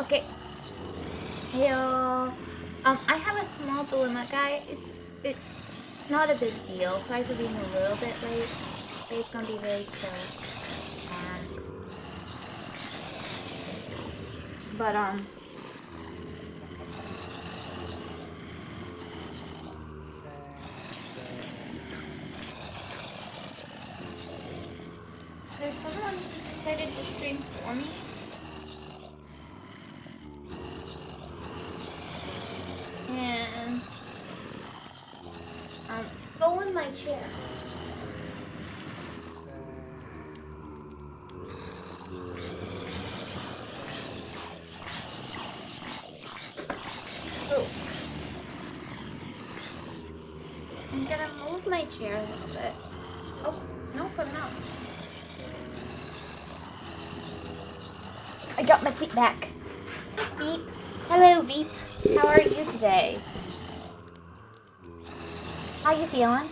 Okay. Heyo. I have a small dilemma, guys. It's not a big deal. Sorry for being a little bit late. It's gonna be very chill. But there's someone who decided to stream for me. And stolen my chair. Oh. I'm gonna move my chair a little bit. Oh, nope, I'm not. I got my seat back. Veep. Hello, Veep. How are you today? How you feeling?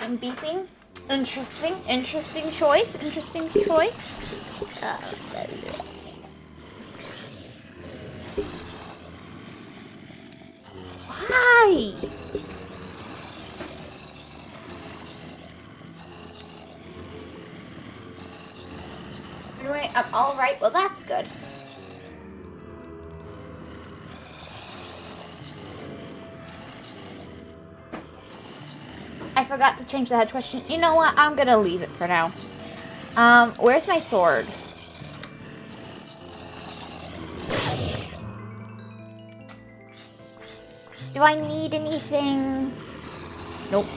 I'm beeping. Interesting choice. Why? Anyway, I'm all right. Well, that's good. I forgot to change the head question. You know what? I'm gonna leave it for now. Where's my sword? Do I need anything? Nope.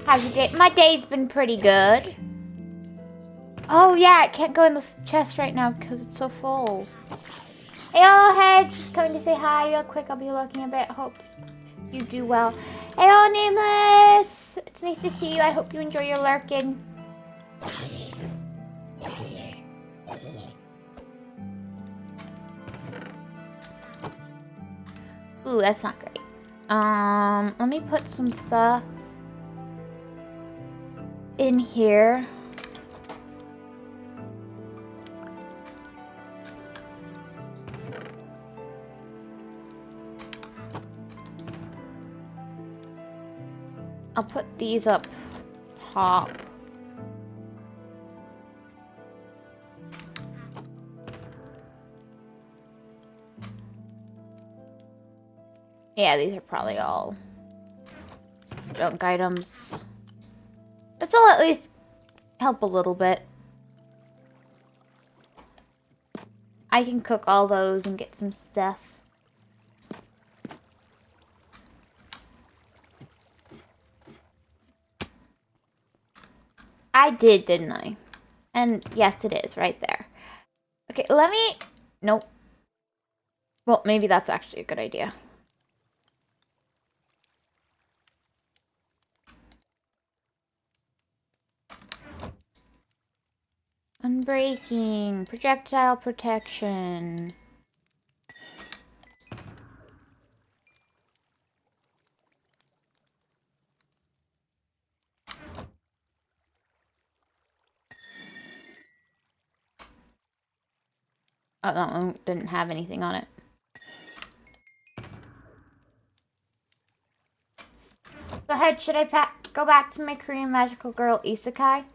How's your day? My day's been pretty good. Oh yeah, I can't go in the chest right now because it's so full. Hey, Hedge, just coming to say hi real quick. I'll be looking a bit. Hope you do well. Hey, Nameless. It's nice to see you. I hope you enjoy your lurking. Ooh, that's not great. Let me put some stuff in here. I'll put these up top. Yeah, these are probably all junk items. This'll at least help a little bit. I can cook all those and get some stuff. I did, didn't I? And yes, it is right there. Okay, let me... Nope. Well, maybe that's actually a good idea. Unbreaking. Projectile protection. Oh, that one didn't have anything on it. Go ahead, should I go back to my Korean magical girl isekai?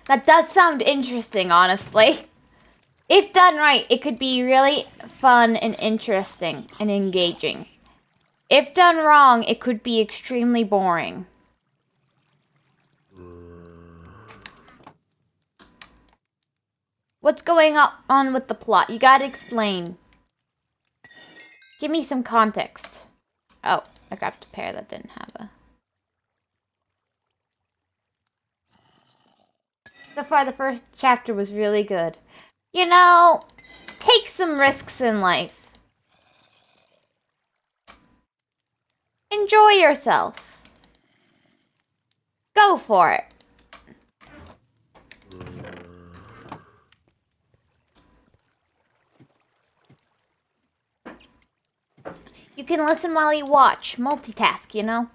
That does sound interesting, honestly. If done right, it could be really fun and interesting and engaging. If done wrong, it could be extremely boring. What's going on with the plot? You gotta explain. Give me some context. Oh, I grabbed a pair that didn't have a... So far, the first chapter was really good. You know, some risks in life. Enjoy yourself. Go for it. You can listen while you watch. Multitask, you know?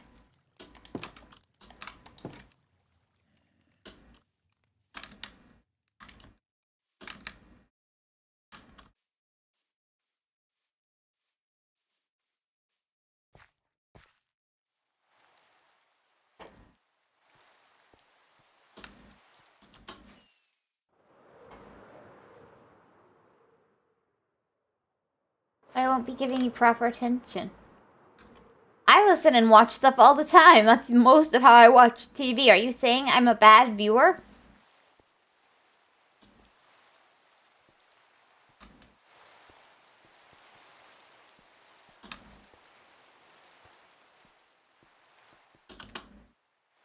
I won't be giving you proper attention. I listen and watch stuff all the time. That's most of how I watch TV. Are you saying I'm a bad viewer?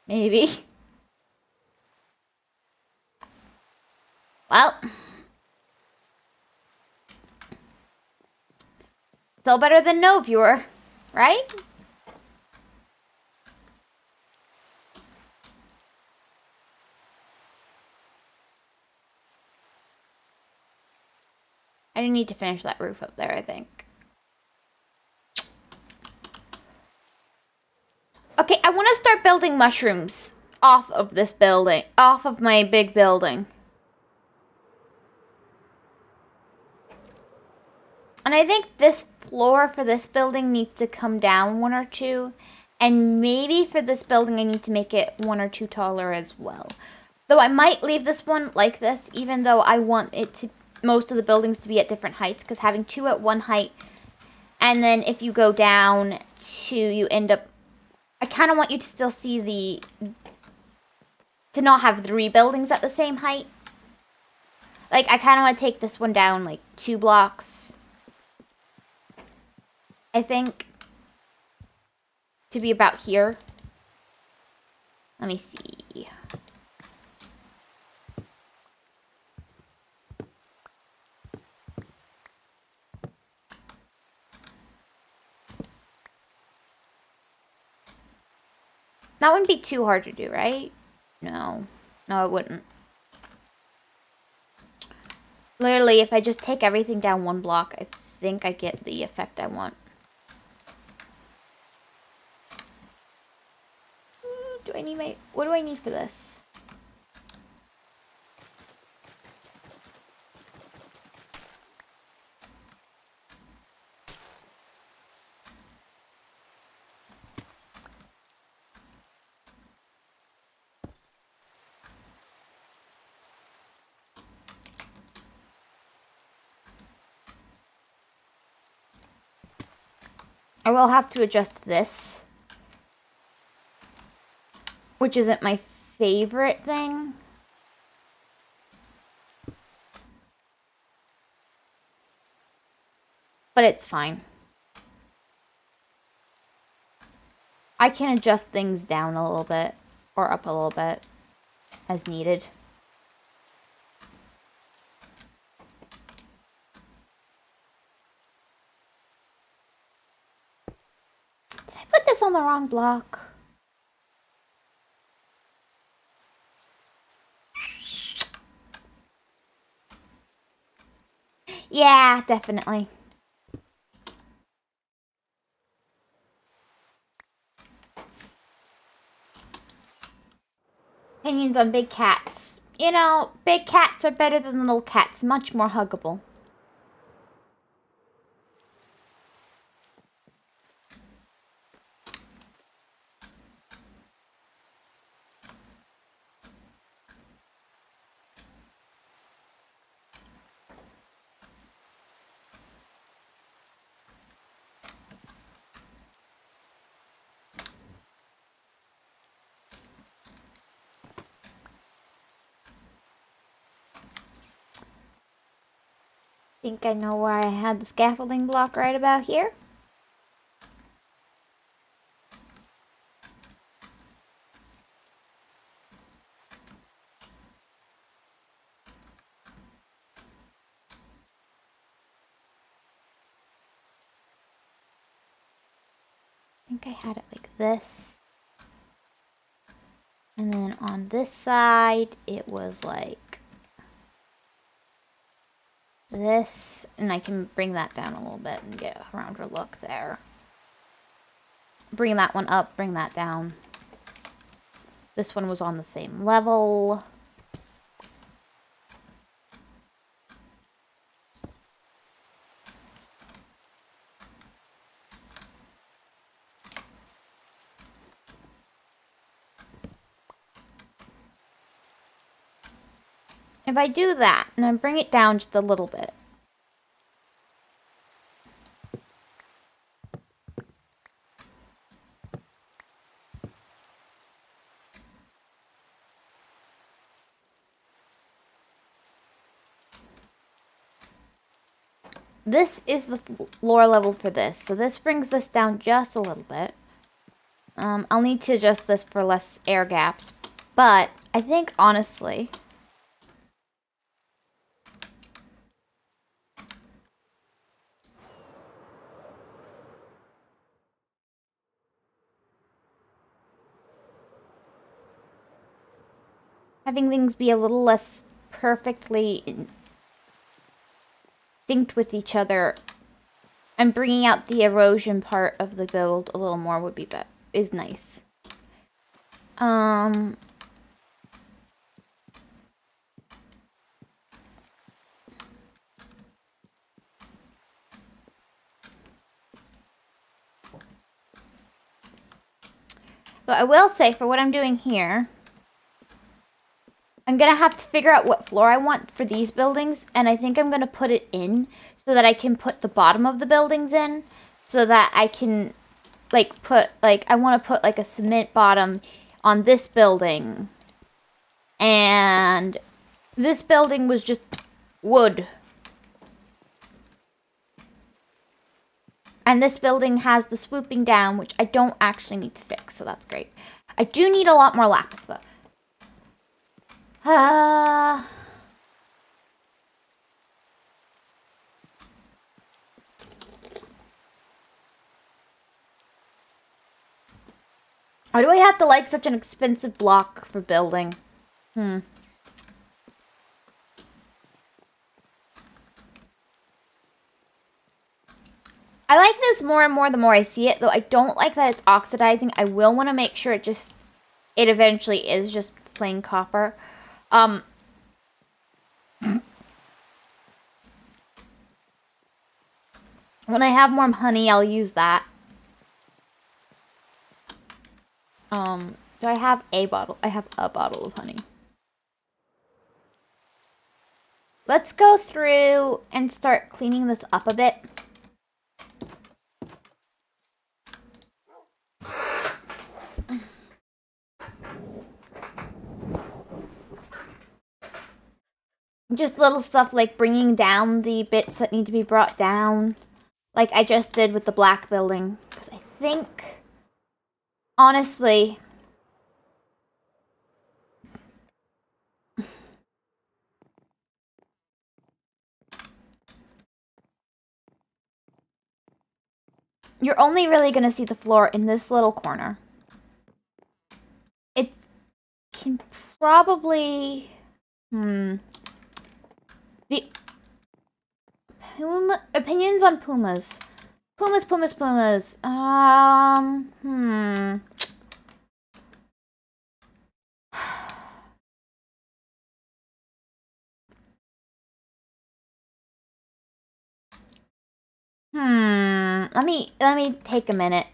Maybe. Well. Still better than no viewer, right? I do need to finish that roof up there, I think. Okay, I want to start building mushrooms off of this building, off of my big building. And I think this floor for this building needs to come down 1 or 2. And maybe for this building, I need to make it 1 or 2 taller as well. Though I might leave this one like this, even though I want it to, most of the buildings to be at different heights. Because having 2 at one height, and then if you go down to, you end up, I kind of want you to still see the, to not have 3 buildings at the same height. Like, I kind of want to take this one down, like, 2 blocks. I think. To be about here. Let me see. That wouldn't be too hard to do, right? No. No, it wouldn't. Literally, if I just take everything down 1 block, I think I get the effect I want. Do I need my... What do I need for this? I will have to adjust this, which isn't my favorite thing. But it's fine. I can adjust things down a little bit, or up a little bit, as needed. Did I put this on the wrong block? Yeah, definitely. Opinions on big cats. You know, big cats are better than little cats. Much more huggable. Think I know where I had the scaffolding block right about here. think I had it like this. And then on this side, it was like this. And I can bring that down a little bit and get a rounder look there. Bring that one up, bring that down. This one was on the same level. If I do that, and I bring it down just a little bit. This is the floor level for this, so this brings this down just a little bit. I'll need to adjust this for less air gaps, but I think honestly, having things be a little less perfectly synced with each other and bringing out the erosion part of the build a little more would be is nice. So I will say for what I'm doing here, I'm gonna have to figure out what floor I want for these buildings, and I think I'm gonna put it in so that I can put the bottom of the buildings in, so that I can like put like I want to put like a cement bottom on this building, and this building was just wood, and this building has the swooping down, which I don't actually need to fix, so that's great. I do need a lot more lapis though. Why do I have to like such an expensive block for building? I like this more and more the more I see it, though I don't like that it's oxidizing. I will want to make sure it eventually is just plain copper. When I have more honey, I'll use that. Do I have a bottle? I have a bottle of honey. Let's go through and start cleaning this up a bit. Just little stuff like bringing down the bits that need to be brought down. Like I just did with the black building. Because I think, honestly, you're only really going to see the floor in this little corner. It can probably... The opinions on pumas. Pumas. Let me take a minute.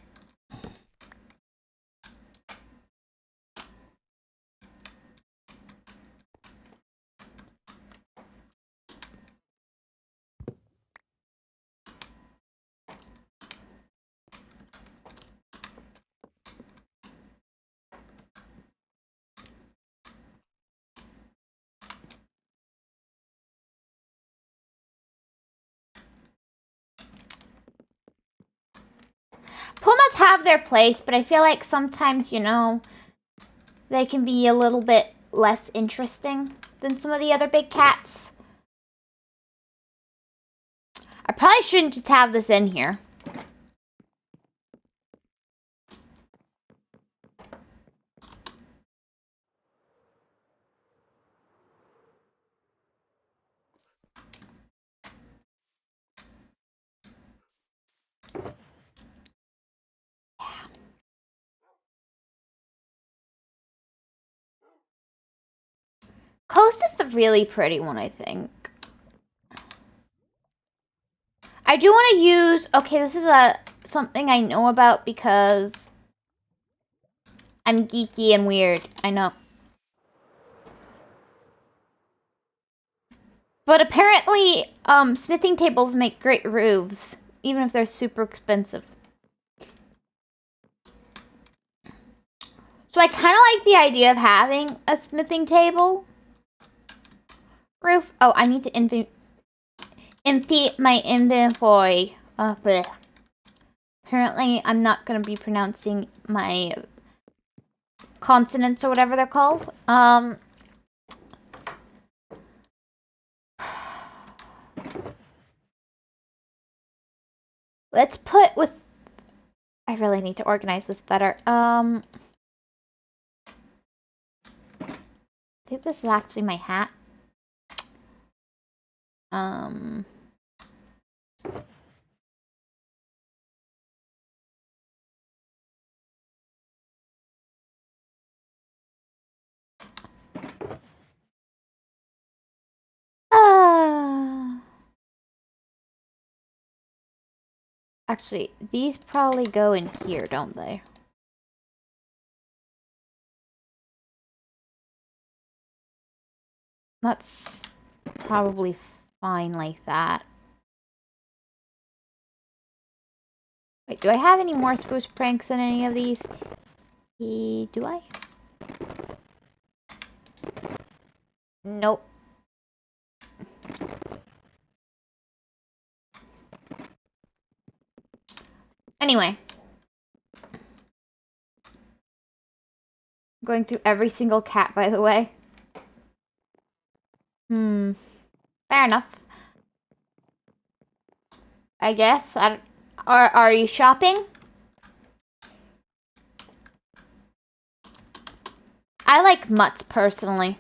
Pumas have their place, but I feel like sometimes, you know, they can be a little bit less interesting than some of the other big cats. I probably shouldn't just have this in here. Coast is the really pretty one, I think. I do want to use... Okay, this is something I know about because I'm geeky and weird. I know. But apparently, smithing tables make great roofs, even if they're super expensive. So I kind of like the idea of having a smithing table roof. Oh, I need to empty my inventory. Apparently, I'm not going to be pronouncing my consonants or whatever they're called. Let's put with... I really need to organize this better. I think this is actually my hat. Actually, these probably go in here, don't they? That's probably fine like that. Wait, do I have any more spruce pranks than any of these? Do I? Nope. Anyway. I'm going through every single cat, by the way. Fair enough. I guess. Are you shopping? I like mutts, personally.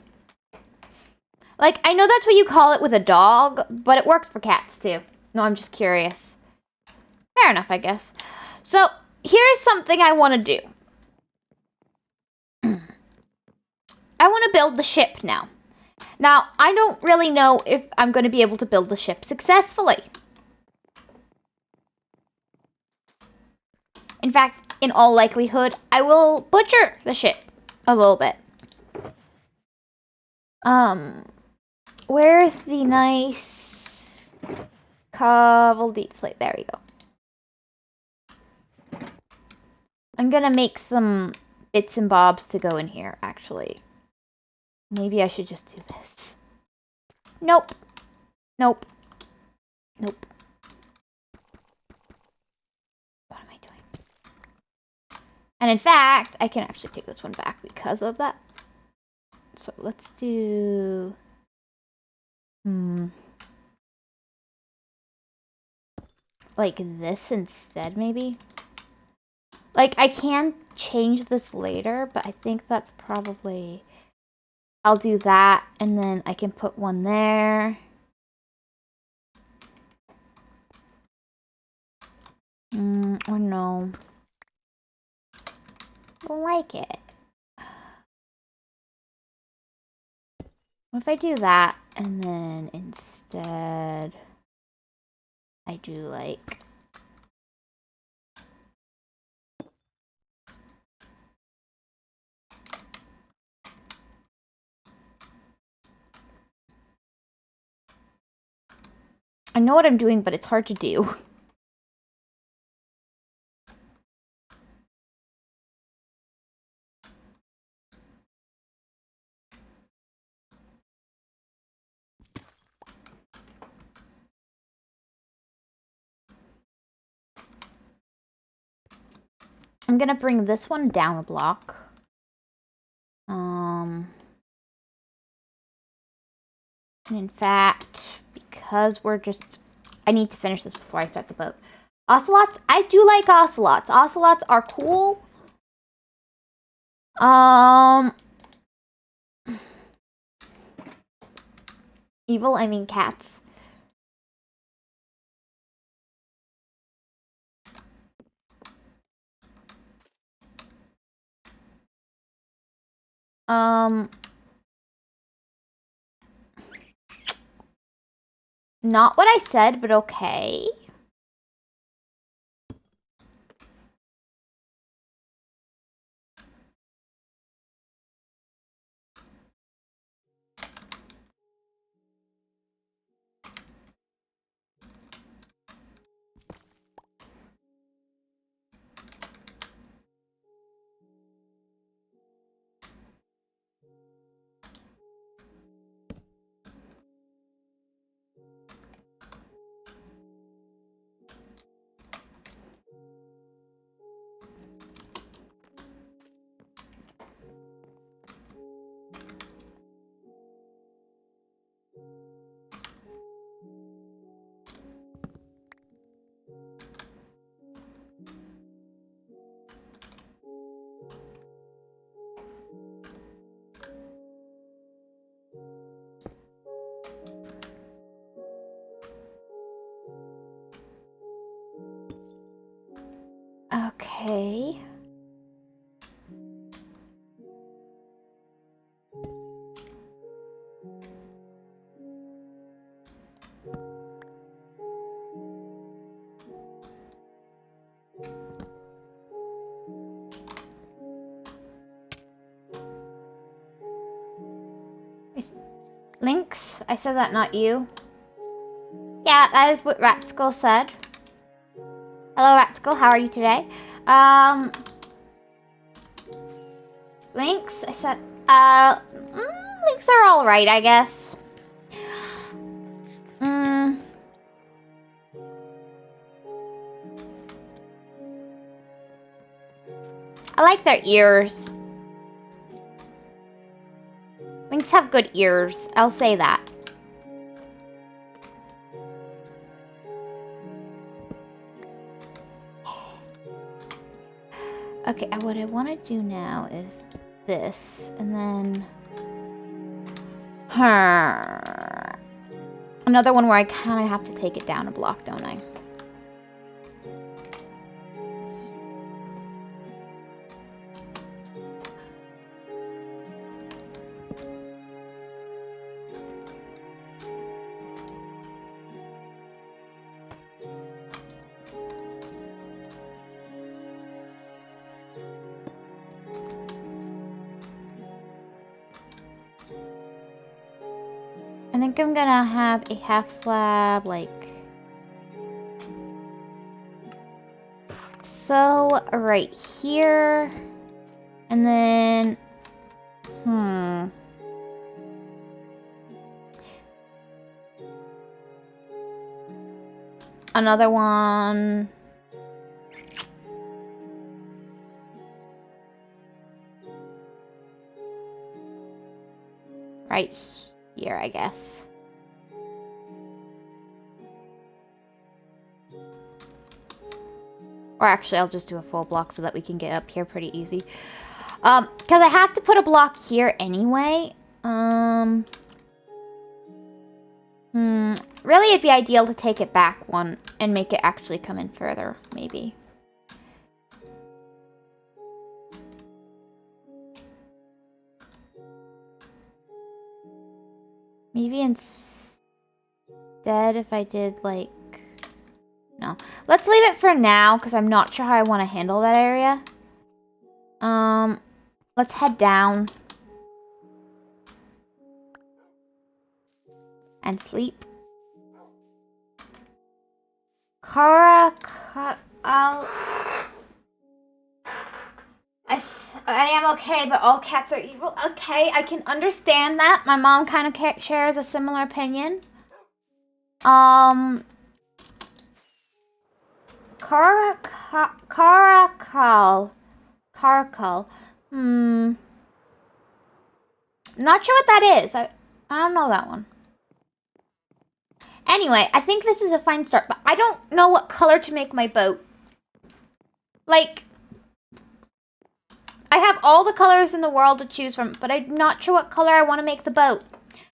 Like, I know that's what you call it with a dog, but it works for cats, too. No, I'm just curious. Fair enough, I guess. So, here's something I want to do. I want to build the ship now. Now, I don't really know if I'm going to be able to build the ship successfully. In fact, in all likelihood, I will butcher the ship a little bit. Where's the nice cobble deep slate? There we go. I'm gonna make some bits and bobs to go in here, actually. Maybe I should just do this. Nope. Nope. Nope. What am I doing? And in fact, I can actually take this one back because of that. So let's do... like this instead, maybe? Like, I can change this later, but I think that's probably... I'll do that, and then I can put one there. Or no. I don't like it. What if I do that, and then instead I do like... I know what I'm doing, but it's hard to do. I'm gonna bring this one down a block. And in fact, because we're just... I need to finish this before I start the boat. Ocelots? I do like ocelots. Ocelots are cool. Evil, I mean cats. Not what I said, but okay. Okay. Lynx? I said that, not you. Yeah, that is what Ratskill said. Hello, Ratskill. How are you today? Lynx? I said, Lynx are alright, I guess. I like their ears. Lynx have good ears. I'll say that. Okay, what I want to do now is this, and then another one where I kind of have to take it down a block, don't I? I think I'm gonna have a half slab, like so, right here, and then, another one. Right here, I guess. Or actually, I'll just do a full block so that we can get up here pretty easy. Because I have to put a block here anyway. Really, it'd be ideal to take it back one and make it actually come in further, maybe. Maybe instead if I did, like... No. Let's leave it for now, because I'm not sure how I want to handle that area. Let's head down. And sleep. I am okay, but all cats are evil. Okay, I can understand that. My mom kind of shares a similar opinion. Caracal. Not sure what that is. I don't know that one. Anyway, I think this is a fine start, but I don't know what color to make my boat. Like, I have all the colors in the world to choose from, but I'm not sure what color I want to make the boat.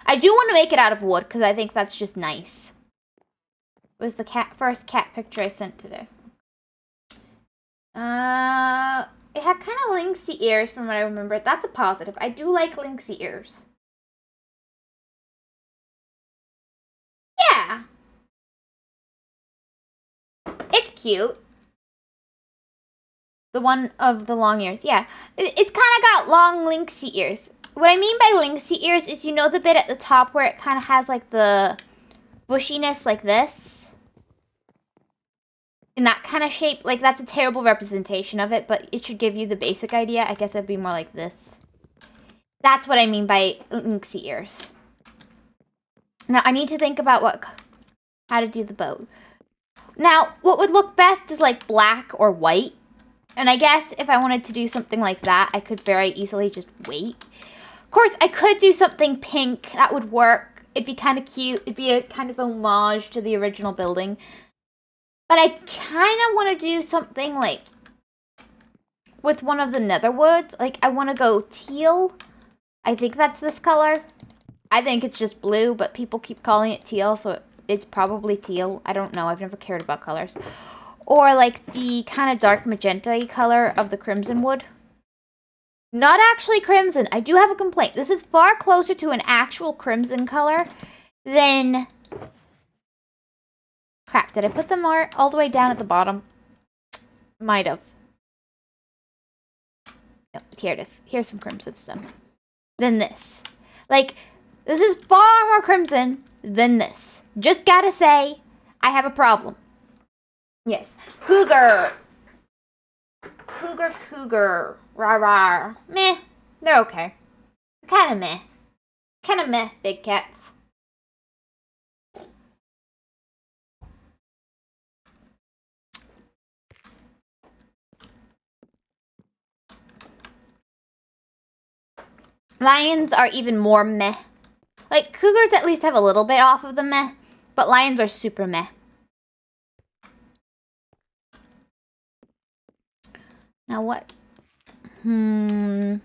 I do want to make it out of wood, because I think that's just nice. It was the first cat picture I sent today. It had kind of lynxy ears from what I remember. That's a positive. I do like lynxy ears. Yeah. cute. The one of the long ears, yeah. It's kind of got long lynxy ears. What I mean by lynxy ears is, you know, the bit at the top where it kind of has like the bushiness like this? In that kind of shape. Like, that's a terrible representation of it, but it should give you the basic idea. I guess it'd be more like this. That's what I mean by lynxy ears. Now, I need to think about how to do the boat. Now, what would look best is like black or white. And I guess if I wanted to do something like that, I could very easily just wait. Of course, I could do something pink. That would work. It'd be kind of cute. It'd be a kind of homage to the original building. But I kind of want to do something like with one of the nether woods. Like, I want to go teal. I think that's this color. I think it's just blue, but people keep calling it teal, so it's probably teal. I don't know. I've never cared about colors. Or like the kind of dark magenta color of the crimson wood. Not actually crimson. I do have a complaint. This is far closer to an actual crimson color than... Crap, did I put them all the way down at the bottom? Might have. Oh, here it is. Here's some crimson stuff. Than this. Like, this is far more crimson than this. Just gotta say, I have a problem. Yes. Cougar. Cougar. Rah, rah. Meh. They're okay. Kind of meh. Kind of meh, big cats. Lions are even more meh. Like, cougars at least have a little bit off of the meh, but lions are super meh. Now what? I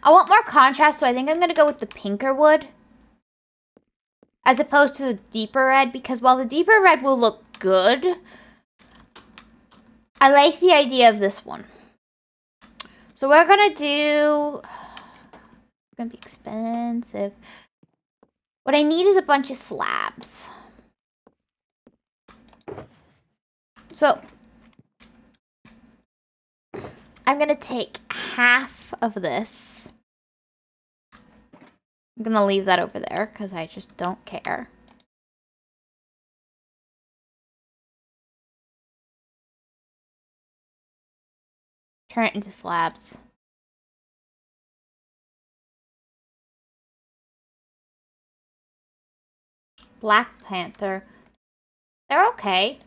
want more contrast, so I think I'm going to go with the pinker wood. As opposed to the deeper red, because while the deeper red will look good, I like the idea of this one. So we're going to do... It's going to be expensive. What I need is a bunch of slabs. So I'm going to take half of this. I'm going to leave that over there because I just don't care. Turn it into slabs. Black Panther. They're okay.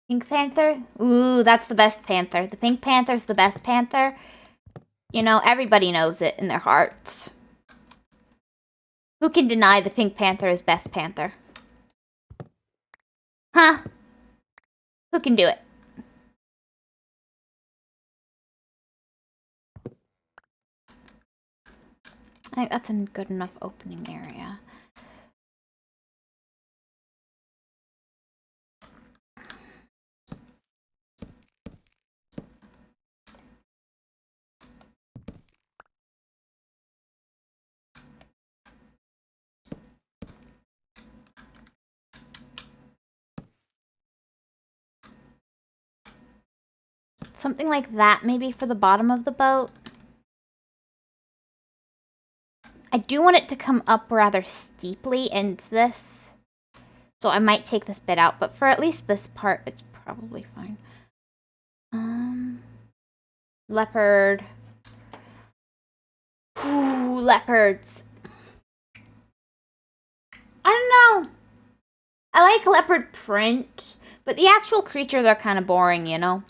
Pink Panther? Ooh, that's the best panther. The Pink Panther's the best panther. You know, everybody knows it in their hearts. Who can deny the Pink Panther is best panther? Huh? Who can do it? I think that's a good enough opening area. Something like that, maybe, for the bottom of the boat. I do want it to come up rather steeply into this. So I might take this bit out, but for at least this part, it's probably fine. Leopard. Ooh, leopards. I don't know. I like leopard print, but the actual creatures are kind of boring, you know?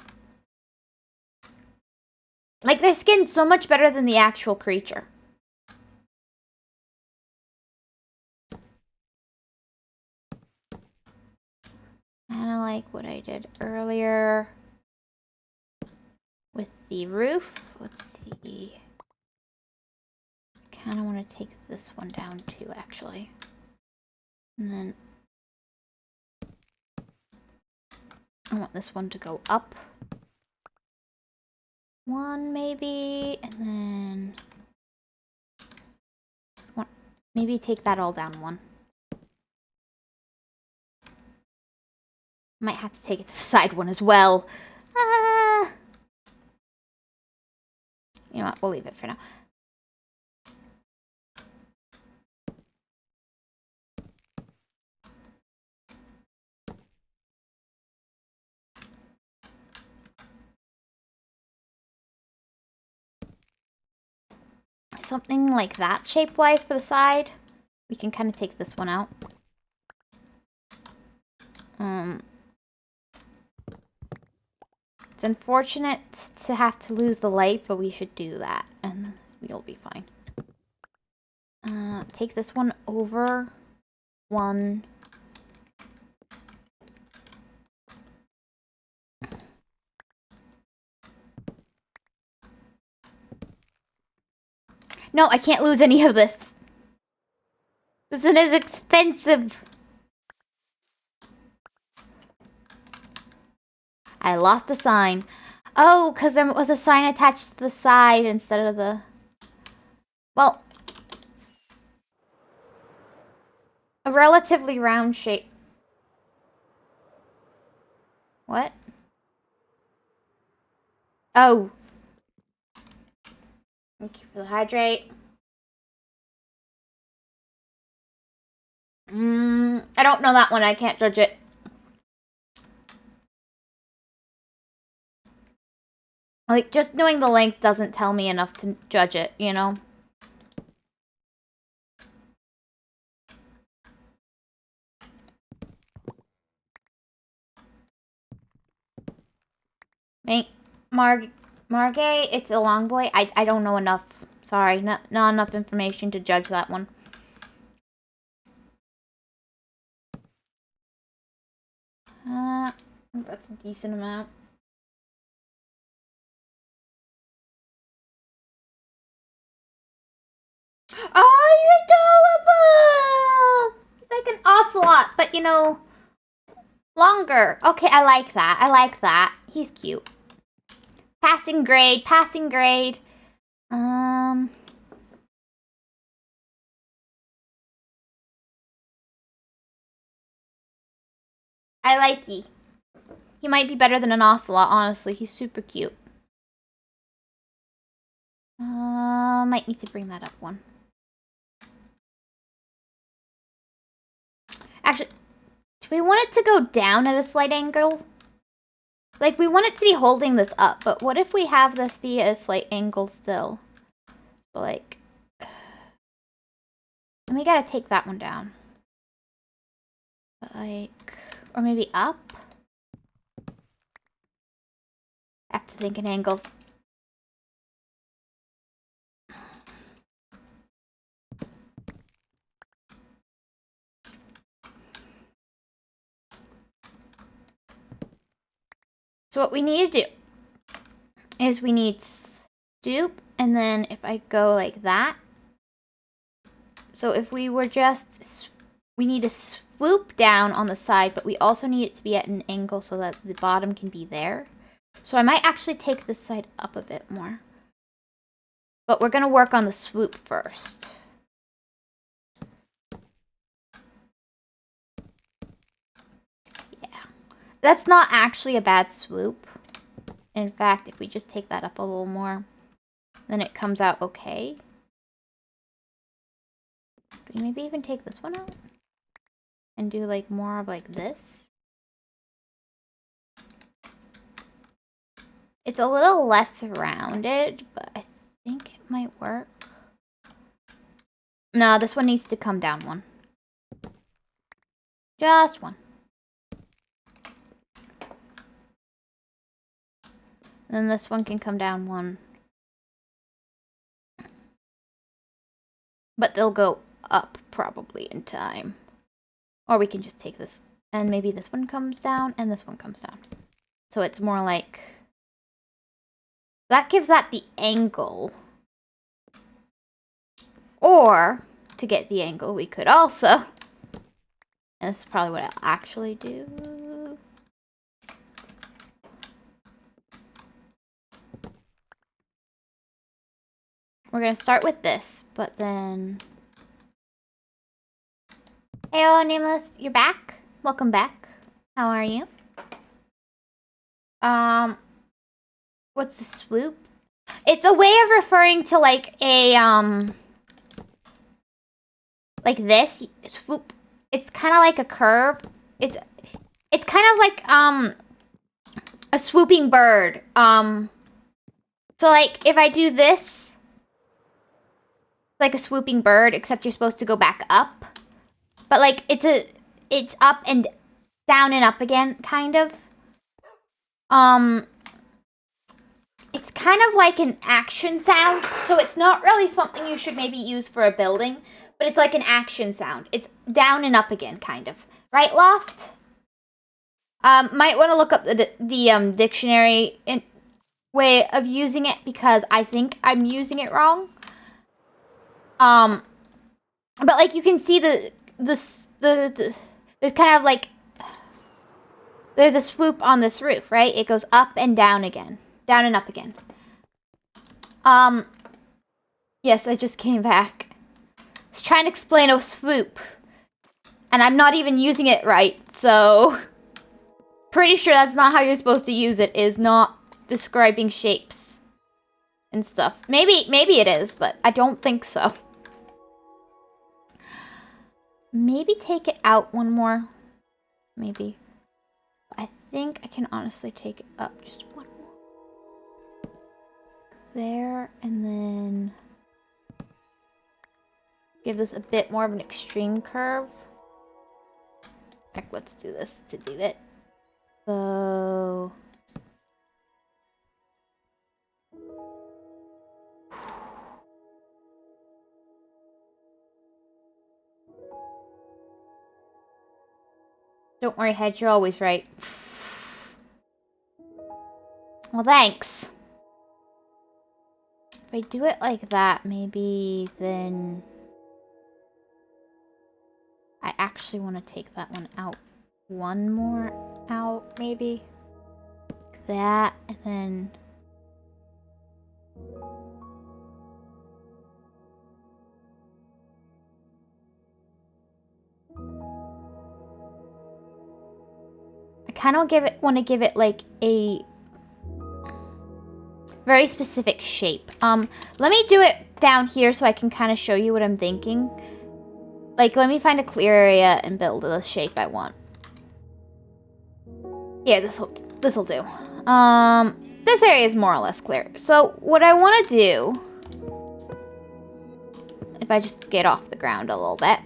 Like, their skin's so much better than the actual creature. Kind of like what I did earlier with the roof. Let's see. Kind of want to take this one down too, actually. And then I want this one to go up. One maybe, and then one. Maybe take that all down one. Might have to take it to the side one as well. You know what? We'll leave it for now. Something like that shape-wise for the side. We can kind of take this one out. It's unfortunate to have to lose the light, but we should do that, and we'll be fine. Take this one over one. No, I can't lose any of this. This is expensive. I lost a sign. Oh, because there was a sign attached to the side instead of the... Well, a relatively round shape. What? Oh. Thank you for the hydrate. I don't know that one. I can't judge it. Like, just knowing the length doesn't tell me enough to judge it, you know? Margay, it's a long boy. I don't know enough. Sorry, not enough information to judge that one. That's a decent amount. Oh, he's adorable! He's like an ocelot, but you know, longer. Okay, I like that. I like that. He's cute. Passing grade, passing grade. I like he. He might be better than an ocelot, honestly. He's super cute. Might need to bring that up one. Actually, do we want it to go down at a slight angle? Like, we want it to be holding this up, but what if we have this be at a slight angle still? So, like... And we gotta take that one down. But like... Or maybe up? I have to think in angles. So what we need to do is we need stoop, and then if I go like that. So if we were just, we need to swoop down on the side, but we also need it to be at an angle so that the bottom can be there. So I might actually take this side up a bit more. But we're going to work on the swoop first. Yeah. That's not actually a bad swoop. In fact, if we just take that up a little more, then it comes out okay. Do we maybe even take this one out? And do like more of like this? It's a little less rounded, but I think it might work. No, this one needs to come down one. Just one. And then this one can come down one. But they'll go up probably in time. Or we can just take this. And maybe this one comes down and this one comes down. So it's more like... That gives that the angle. Or, to get the angle, we could also... And this is probably what I'll actually do. We're gonna start with this, but then... Heyo, Nameless, you're back? Welcome back. How are you? What's the swoop? It's a way of referring to like a, like this, swoop. It's kind of like a curve. It's kind of like, a swooping bird. So like, if I do this, it's like a swooping bird, except you're supposed to go back up. But like, it's up and down and up again, kind of. It's kind of like an action sound, so it's not really something you should maybe use for a building, but it's like an action sound. It's down and up again, kind of. Right, Lost? Might want to look up the dictionary way of using it, because I think I'm using it wrong. But like you can see there's kind of like, there's a swoop on this roof, right? It goes up and down again. Down and up again. Yes, I just came back. I was trying to explain a swoop. And I'm not even using it right, so... Pretty sure that's not how you're supposed to use it, is not describing shapes and stuff. Maybe it is, but I don't think so. Maybe take it out one more. Maybe. I think I can honestly take it up just one more. There, and then give this a bit more of an extreme curve. Heck, let's do this to do it. So... Don't worry, Hedge, you're always right. Well, thanks. If I do it like that, maybe then... I actually want to take that one out. One more out, maybe. Like that, and then... I kind of want to give it like a very specific shape. Let me do it down here so I can kind of show you what I'm thinking. Like, let me find a clear area and build the shape I want. Yeah, this'll do. This area is more or less clear. So what I want to do, if I just get off the ground a little bit,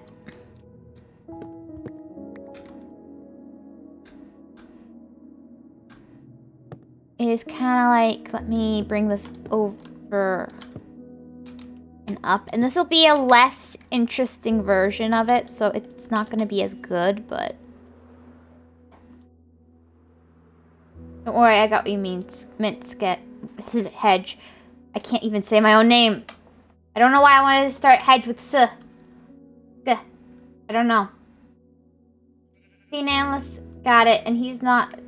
is kind of like, let me bring this over and up. And this will be a less interesting version of it, so it's not going to be as good, but... Don't worry, I got what you meant to get. Hedge. I can't even say my own name. I don't know why I wanted to start Hedge with S. G. I don't know. See, Nameless got it, and he's not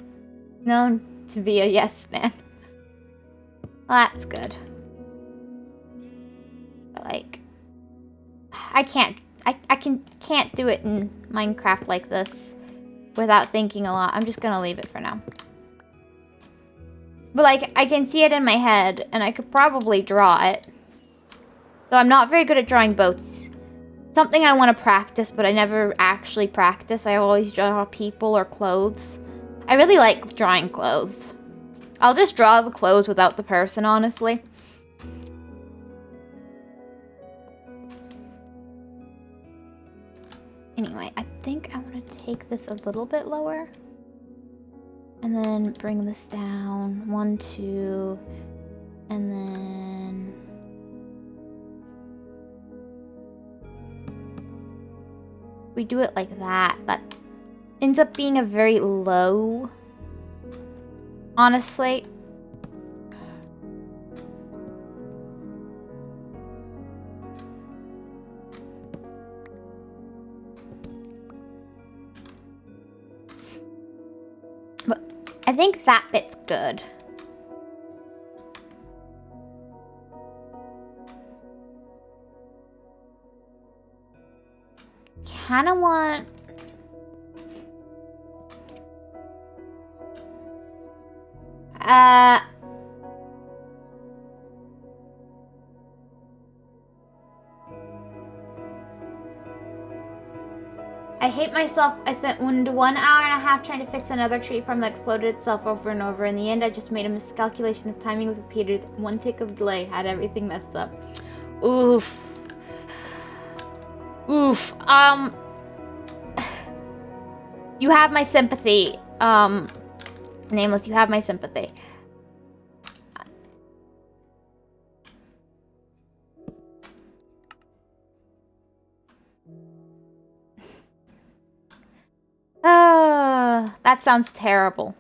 known to be a yes man. Well, that's good. But like, I can't do it in Minecraft like this without thinking a lot. I'm just gonna leave it for now. But like, I can see it in my head, and I could probably draw it. So I'm not very good at drawing boats. Something I want to practice, but I never actually practice. I always draw people or clothes. I really like drawing clothes. I'll just draw the clothes without the person, honestly. Anyway, I think I want to take this a little bit lower. And then bring this down. 1, 2, and then... we do it like that. That ends up being a very low, honestly. But I think that bit's good. Kinda want... I hate myself. I spent 1 hour and a half trying to fix another tree farm that exploded itself over and over. In the end, I just made a miscalculation of timing with repeaters. 1 tick of delay had everything messed up. Oof. Oof. You have my sympathy. Nameless, you have my sympathy. That sounds terrible.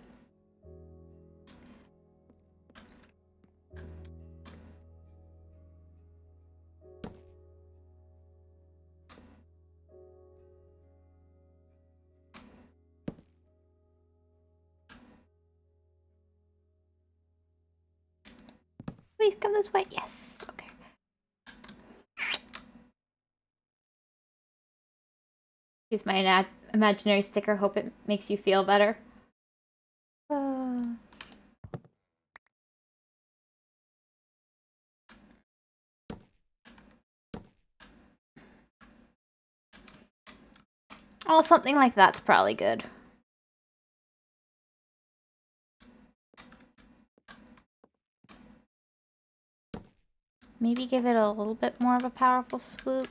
Please come this way. Yes. Okay. Use my imaginary sticker. Hope it makes you feel better. Oh, something like that's probably good. Maybe give it a little bit more of a powerful swoop.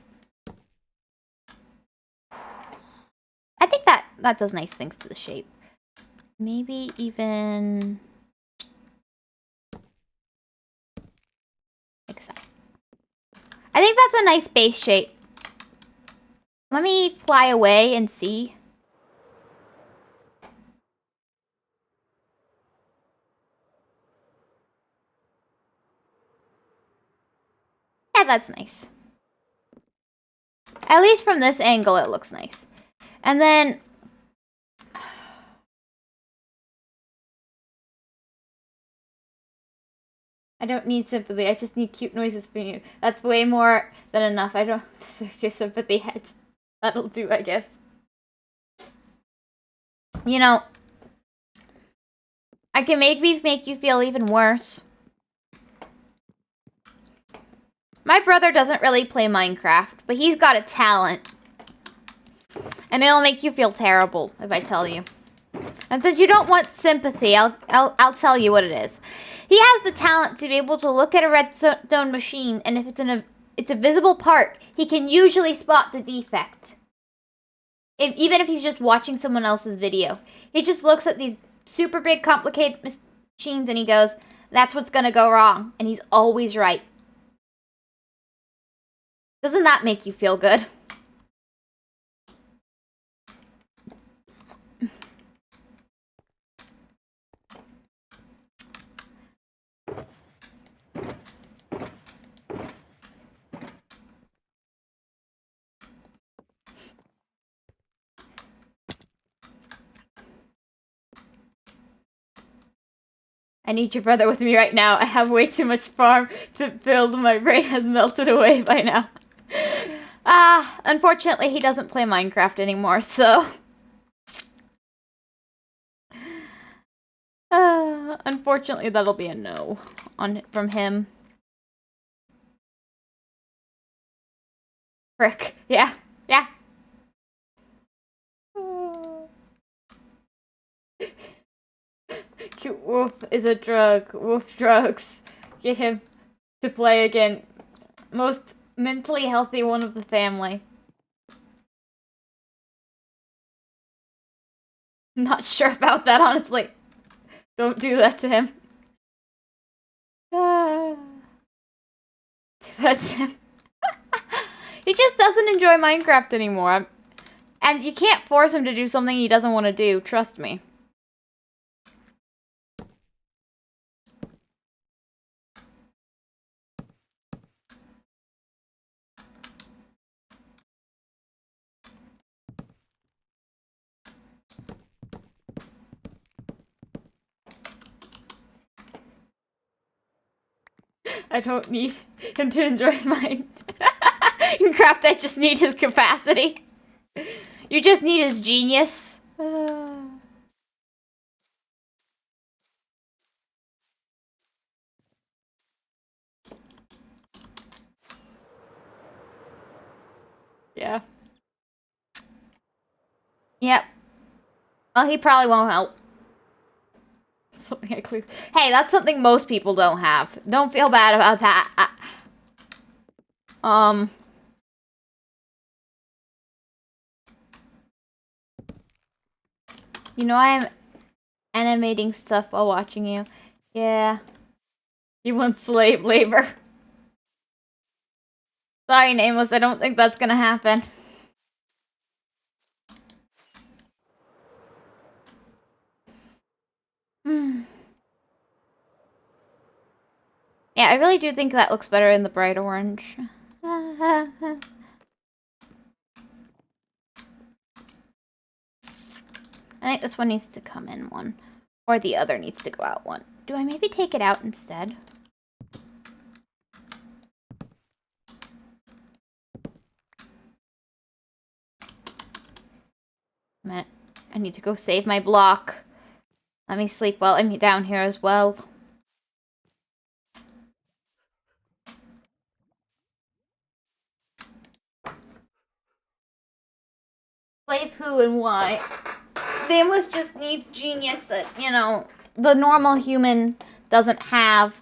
I think that does nice things to the shape. Maybe even like that. I think that's a nice base shape. Let me fly away and see. Yeah, that's nice. At least from this angle, it looks nice. And then... I don't need sympathy. I just need cute noises from you. That's way more than enough. I don't deserve your sympathy, Hedge. That'll do, I guess. You know, I can maybe make you feel even worse. My brother doesn't really play Minecraft, but he's got a talent. And it'll make you feel terrible if I tell you. And since you don't want sympathy, I'll tell you what it is. He has the talent to be able to look at a redstone machine, and if it's a visible part, he can usually spot the defect. Even if he's just watching someone else's video. He just looks at these super big, complicated machines and he goes, that's what's gonna go wrong. And he's always right. Doesn't that make you feel good? I need your brother with me right now. I have way too much farm to build. My brain has melted away by now. Unfortunately, he doesn't play Minecraft anymore, so... unfortunately, that'll be a no from him. Frick. Yeah. Yeah. Wolf is a drug. Wolf drugs. Get him to play again. Most mentally healthy one of the family. Not sure about that, honestly. Don't do that to him. That's him. He just doesn't enjoy Minecraft anymore. And you can't force him to do something he doesn't want to do, trust me. I don't need him to enjoy Minecraft, I just need his capacity. You just need his genius. Yeah. Yep. Well, he probably won't help. Something I clear. Hey, that's something most people don't have. Don't feel bad about that. You know I'm animating stuff while watching you. Yeah. You want slave labor. Sorry, Nameless, I don't think that's gonna happen. Yeah, I really do think that looks better in the bright orange. I think this one needs to come in one. Or the other needs to go out one. Do I maybe take it out instead? A minute. I need to go save my block. Let me sleep while I'm down here as well. Slave who and why? Nameless just needs genius that, you know, the normal human doesn't have.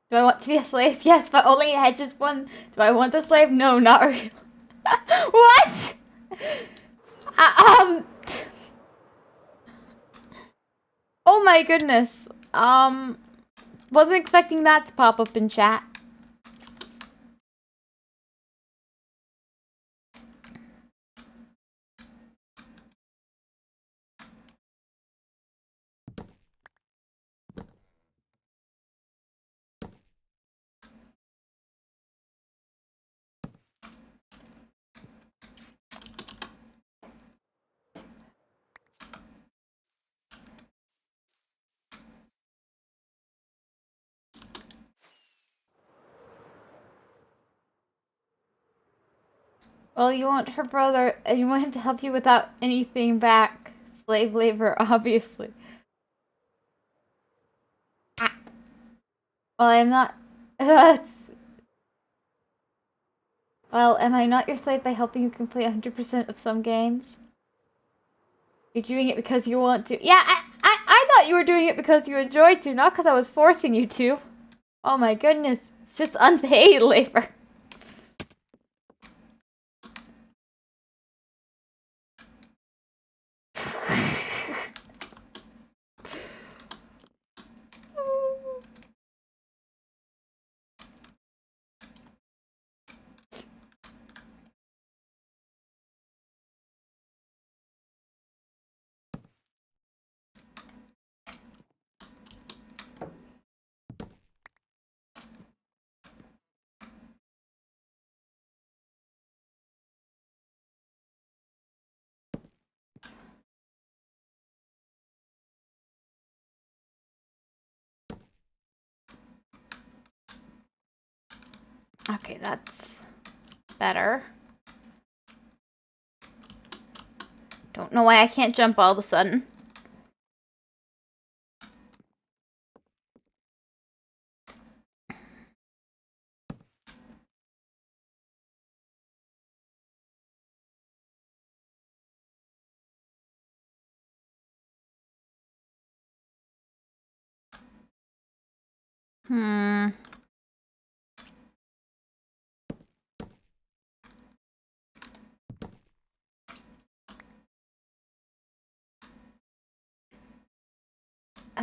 Do I want to be a slave? Yes, but only Hedges one. Do I want a slave? No, not really. What? Oh my goodness. Wasn't expecting that to pop up in chat. Well, you want her brother, and you want him to help you without anything back. Slave labor, obviously. Ah. Well, I'm not... Well, am I not your slave by helping you complete 100% of some games? You're doing it because you want to. Yeah, I thought you were doing it because you enjoyed to, not because I was forcing you to. Oh my goodness. It's just unpaid labor. Okay, that's better. Don't know why I can't jump all of a sudden.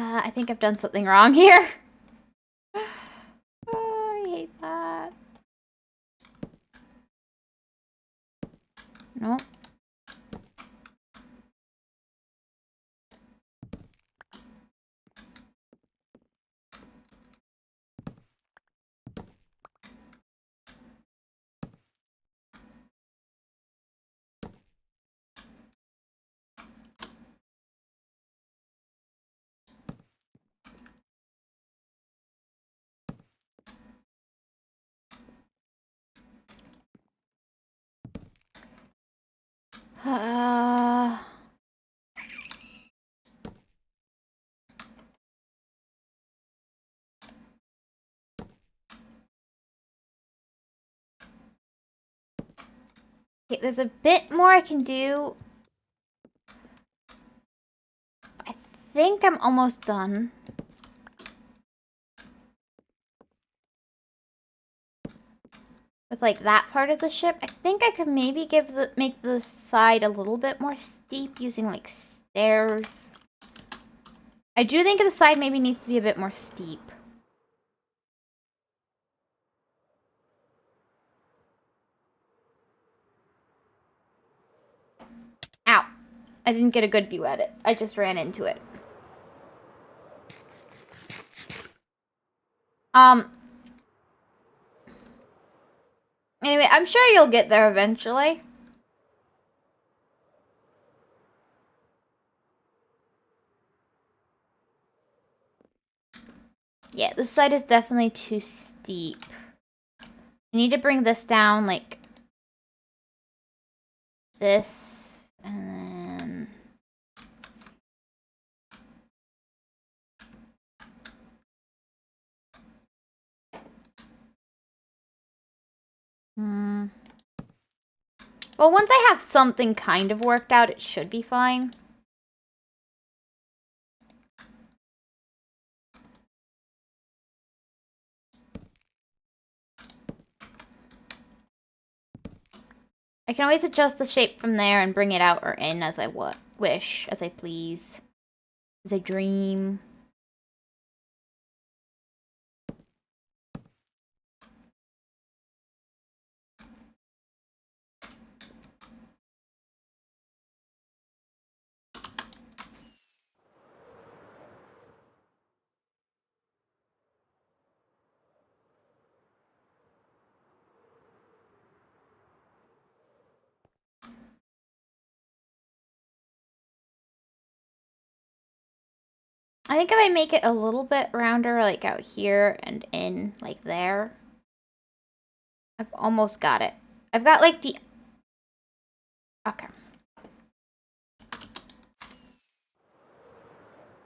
I think I've done something wrong here. Oh, I hate that. Nope. Okay, there's a bit more I can do. I think I'm almost done. With like that part of the ship. I think I could maybe make the side a little bit more steep using like stairs. I do think the side maybe needs to be a bit more steep. Ow. I didn't get a good view at it. I just ran into it. Anyway, I'm sure you'll get there eventually. Yeah, this side is definitely too steep. I need to bring this down like this, and then... Well, once I have something kind of worked out, it should be fine. I can always adjust the shape from there and bring it out or in as I wish, as I please, as I dream. I think if I make it a little bit rounder, like out here and in, like there, I've almost got it. I've got like the... Okay.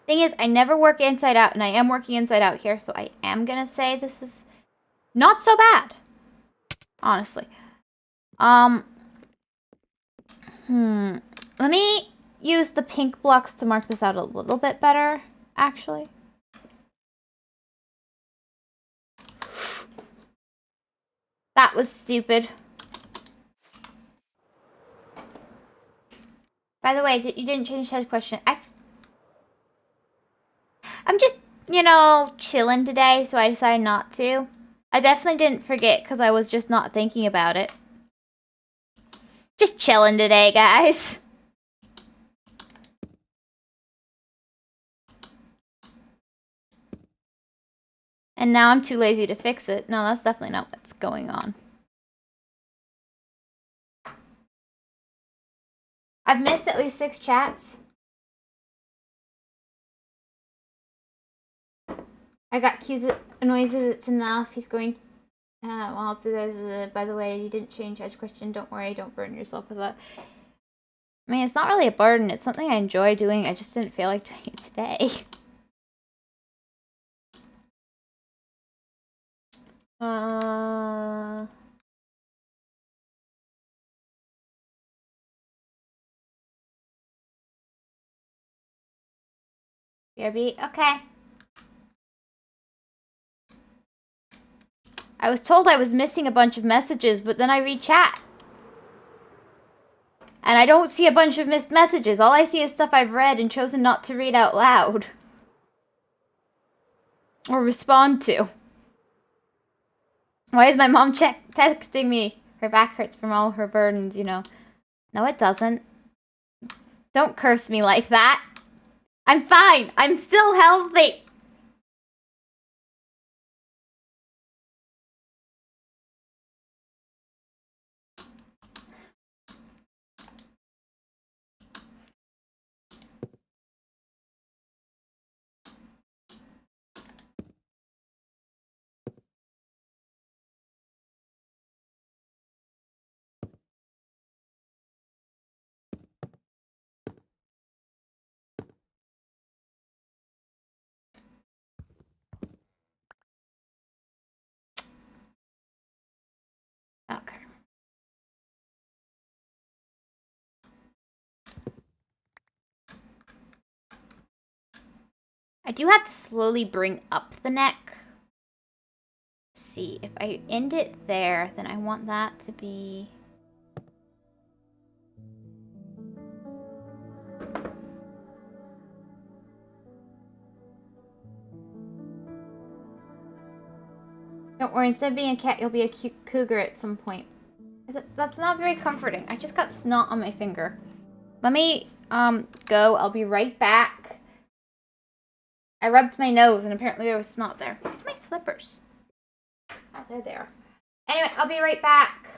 Thing is, I never work inside out, and I am working inside out here, so I am gonna say this is not so bad. Honestly. Let me use the pink blocks to mark this out a little bit better, actually. That was stupid. By the way, you didn't change the question. I'm just, you know, chilling today, so I decided not to. I definitely didn't forget because I was just not thinking about it. Just chilling today, guys. And now I'm too lazy to fix it. No, that's definitely not what's going on. I've missed at least 6 chats. I got cues noises, it's enough. He's going... well, by the way, you didn't change Edge question. Don't worry, don't burden yourself with that. I mean, it's not really a burden. It's something I enjoy doing. I just didn't feel like doing it today. BRB? Okay. I was told I was missing a bunch of messages, but then I read chat. And I don't see a bunch of missed messages. All I see is stuff I've read and chosen not to read out loud. Or respond to. Why is my mom texting me? Her back hurts from all her burdens, you know. No, it doesn't. Don't curse me like that. I'm fine. I'm still healthy. I do have to slowly bring up the neck. Let's see, if I end it there, then I want that to be... Don't worry, instead of being a cat, you'll be a cute cougar at some point. That's not very comforting. I just got snot on my finger. Let me go. I'll be right back. I rubbed my nose and apparently there was snot there. Where's my slippers? Oh, they're there. Anyway, I'll be right back.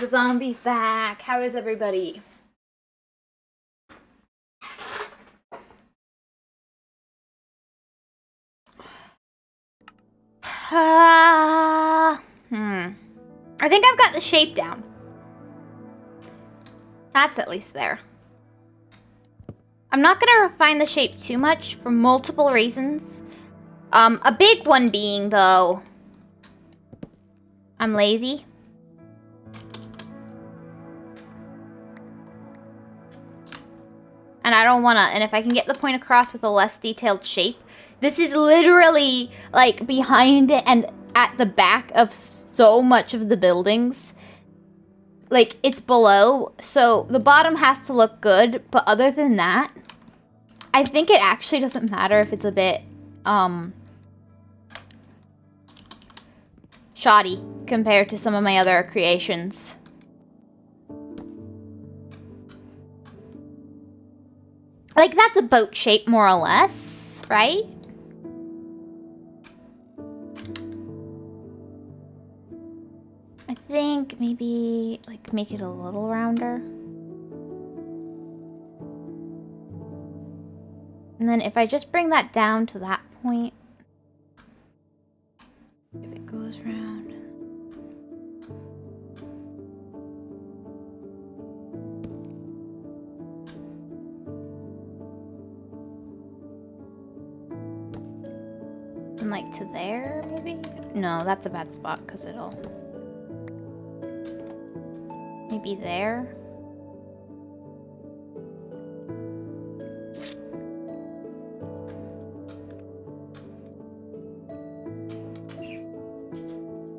The zombie's back. How is everybody? I think I've got the shape down. That's at least there. I'm not going to refine the shape too much for multiple reasons. A big one being, though, I'm lazy. And I don't want to, and if I can get the point across with a less detailed shape, this is literally like behind and at the back of so much of the buildings. Like it's below, so the bottom has to look good, but other than that, I think it actually doesn't matter if it's a bit, shoddy compared to some of my other creations. Like, that's a boat shape, more or less, right? I think maybe, like, make it a little rounder. And then if I just bring that down to that point, if it goes round. And like to there, maybe? No, that's a bad spot because it'll... Maybe there?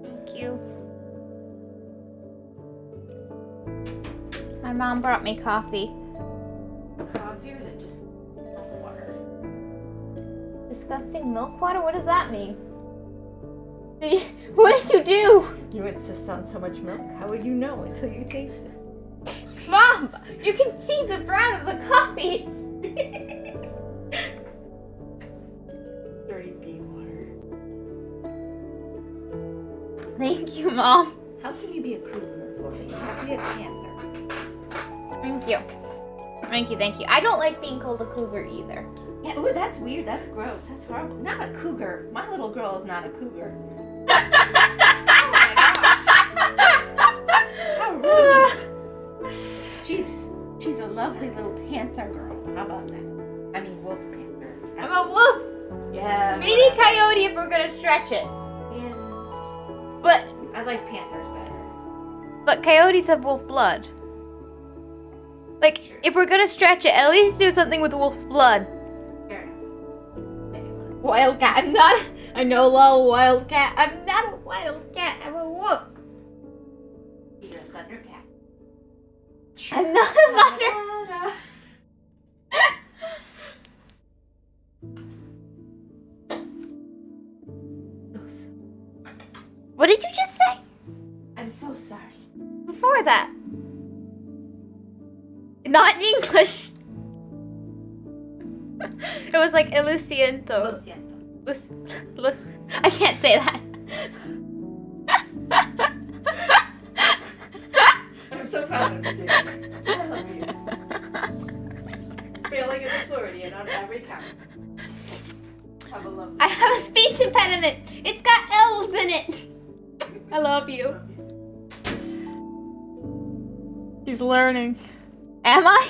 Thank you. My mom brought me coffee. Coffee or is it just water? Disgusting milk water? What does that mean? What did you do? You insist on so much milk. How would you know until you taste it? Mom, you can see the brown of the coffee. Dirty bee water. Thank you, Mom. How can you be a cougar, Florida? You have to be a panther. Thank you. Thank you, thank you. I don't like being called a cougar either. Yeah, ooh, that's weird. That's gross. That's horrible. Not a cougar. My little girl is not a cougar. Oh my gosh. How rude. She She's a lovely little panther girl. How about that? I mean, wolf panther. I'm a wolf. Yeah. Maybe coyote if we're gonna stretch it. Yeah. But I like panthers better. coyotes have wolf blood. Like, True. if we're gonna stretch it, at least do something with wolf blood. Fair enough. Wildcat. I'm not. I know, lol, wildcat. I'm not a wildcat. I'm a wolf. You're a thundercat. I'm not a thunder. What did you just say? I'm so sorry. Before that. Not in English. It was like eluciento. I can't say that. I'm so proud of you, David. I love you. Failing is a Floridian on every count. Have a lovely I have a speech impediment. It's got L's in it. I love you. She's learning. Am I?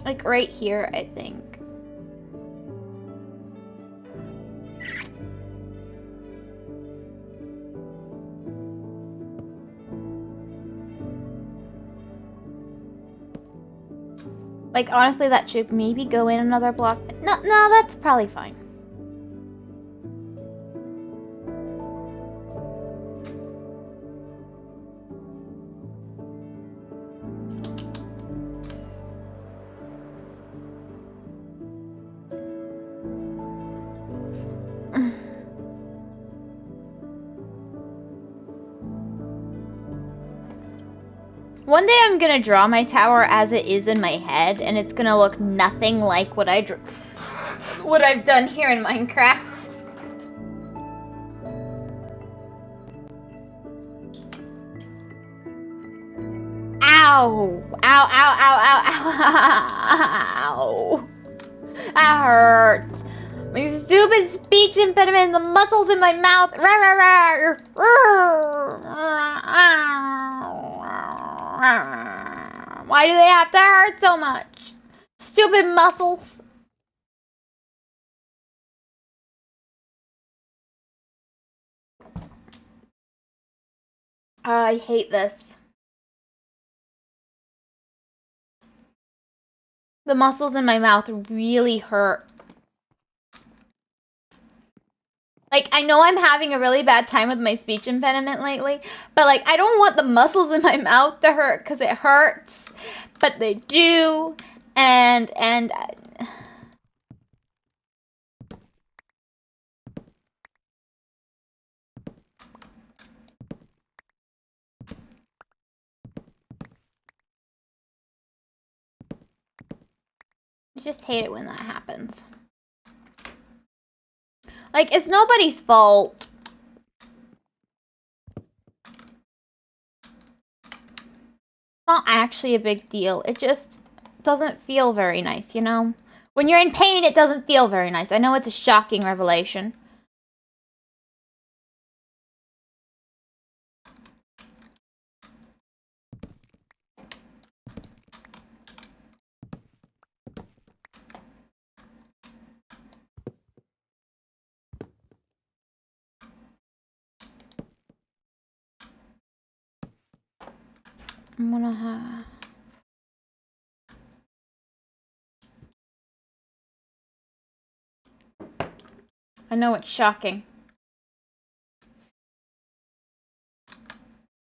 Like right here, I think. Like, honestly, that should maybe go in another block. No, that's probably fine. One day I'm gonna draw my tower as it is in my head, and it's gonna look nothing like what I've done here in Minecraft. Ow! Ow, ow, ow, ow, ow, ow. That hurts. My stupid speech impediment, the muscles in my mouth. Why do they have to hurt so much? Stupid muscles. I hate this. The muscles in my mouth really hurt. Like, I know I'm having a really bad time with my speech impediment lately, but, like, I don't want the muscles in my mouth to hurt because it hurts, but they do, and I just hate it when that happens. Like, it's nobody's fault. Not actually a big deal. It just doesn't feel very nice, you know? When you're in pain, it doesn't feel very nice. I know it's a shocking revelation. I'm gonna have... I know it's shocking.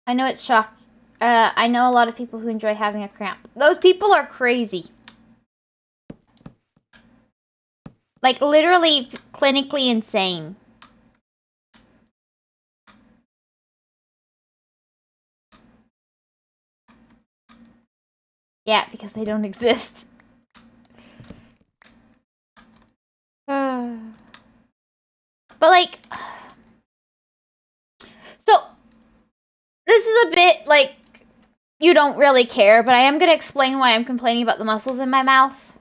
I know it's shock. I know a lot of people who enjoy having a cramp. Those people are crazy. Like, literally clinically insane. Yeah, because they don't exist. But, like... So, this is a bit, like, you don't really care, but I am going to explain why I'm complaining about the muscles in my mouth.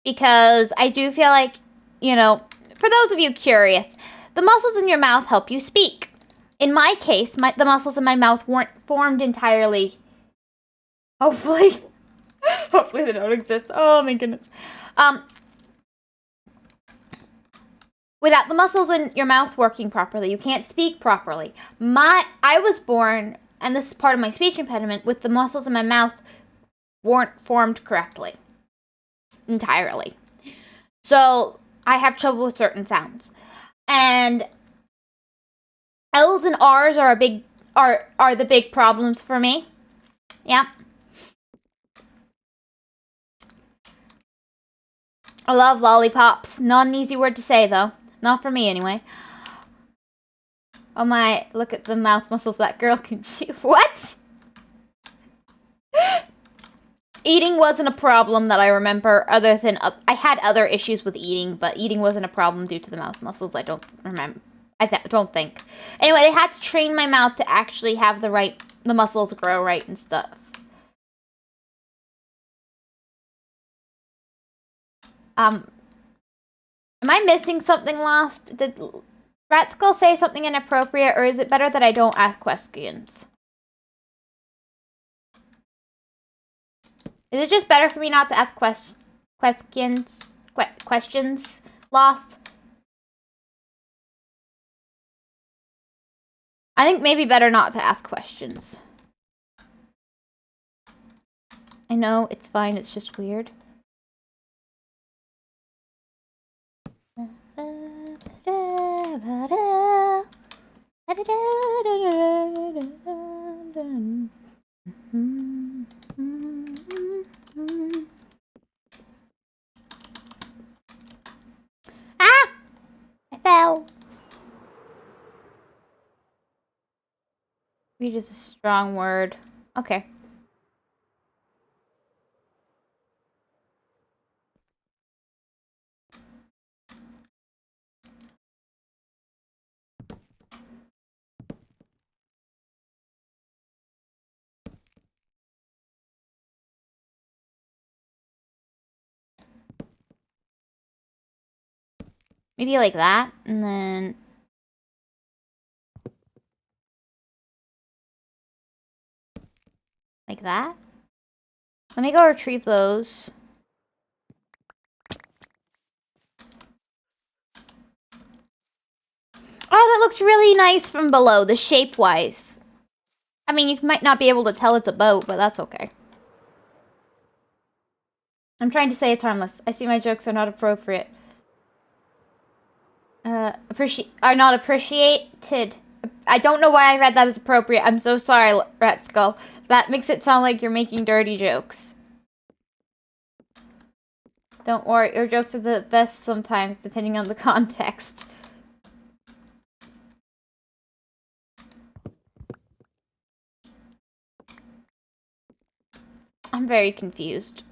Because I do feel like, you know, for those of you curious, the muscles in your mouth help you speak. In my case, the muscles in my mouth weren't formed entirely. Hopefully. Hopefully they don't exist. Oh my goodness. Without the muscles in your mouth working properly, you can't speak properly. I was born, and this is part of my speech impediment, with the muscles in my mouth weren't formed correctly. Entirely. So, I have trouble with certain sounds. And L's and R's are the big problems for me. Yeah. I love lollipops. Not an easy word to say, though. Not for me, anyway. Oh my, look at the mouth muscles that girl can chew. What? Eating wasn't a problem that I remember, other than... I had other issues with eating, but eating wasn't a problem due to the mouth muscles. I don't remember. Don't think. Anyway, they had to train my mouth to actually have the muscles grow right and stuff. Am I missing something, Lost? Did Rat Skull say something inappropriate, or is it better that I don't ask questions? Is it just better for me not to ask questions? Lost? I think maybe better not to ask questions. I know, it's fine, it's just weird. Ah! I fell. Weird is a strong word. Okay. Maybe like that, and then... like that. Let me go retrieve those. Oh, that looks really nice from below, the shape-wise. I mean, you might not be able to tell it's a boat, but that's okay. I'm trying to say it's harmless. I see my jokes are not appropriate. Are not appreciated. I don't know why I read that as appropriate. I'm so sorry, Rat Skull. That makes it sound like you're making dirty jokes. Don't worry, your jokes are the best sometimes, depending on the context. I'm very confused.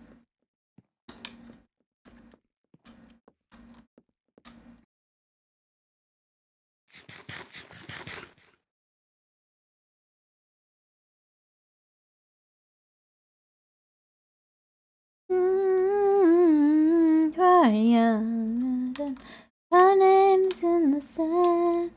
My name's in the sand.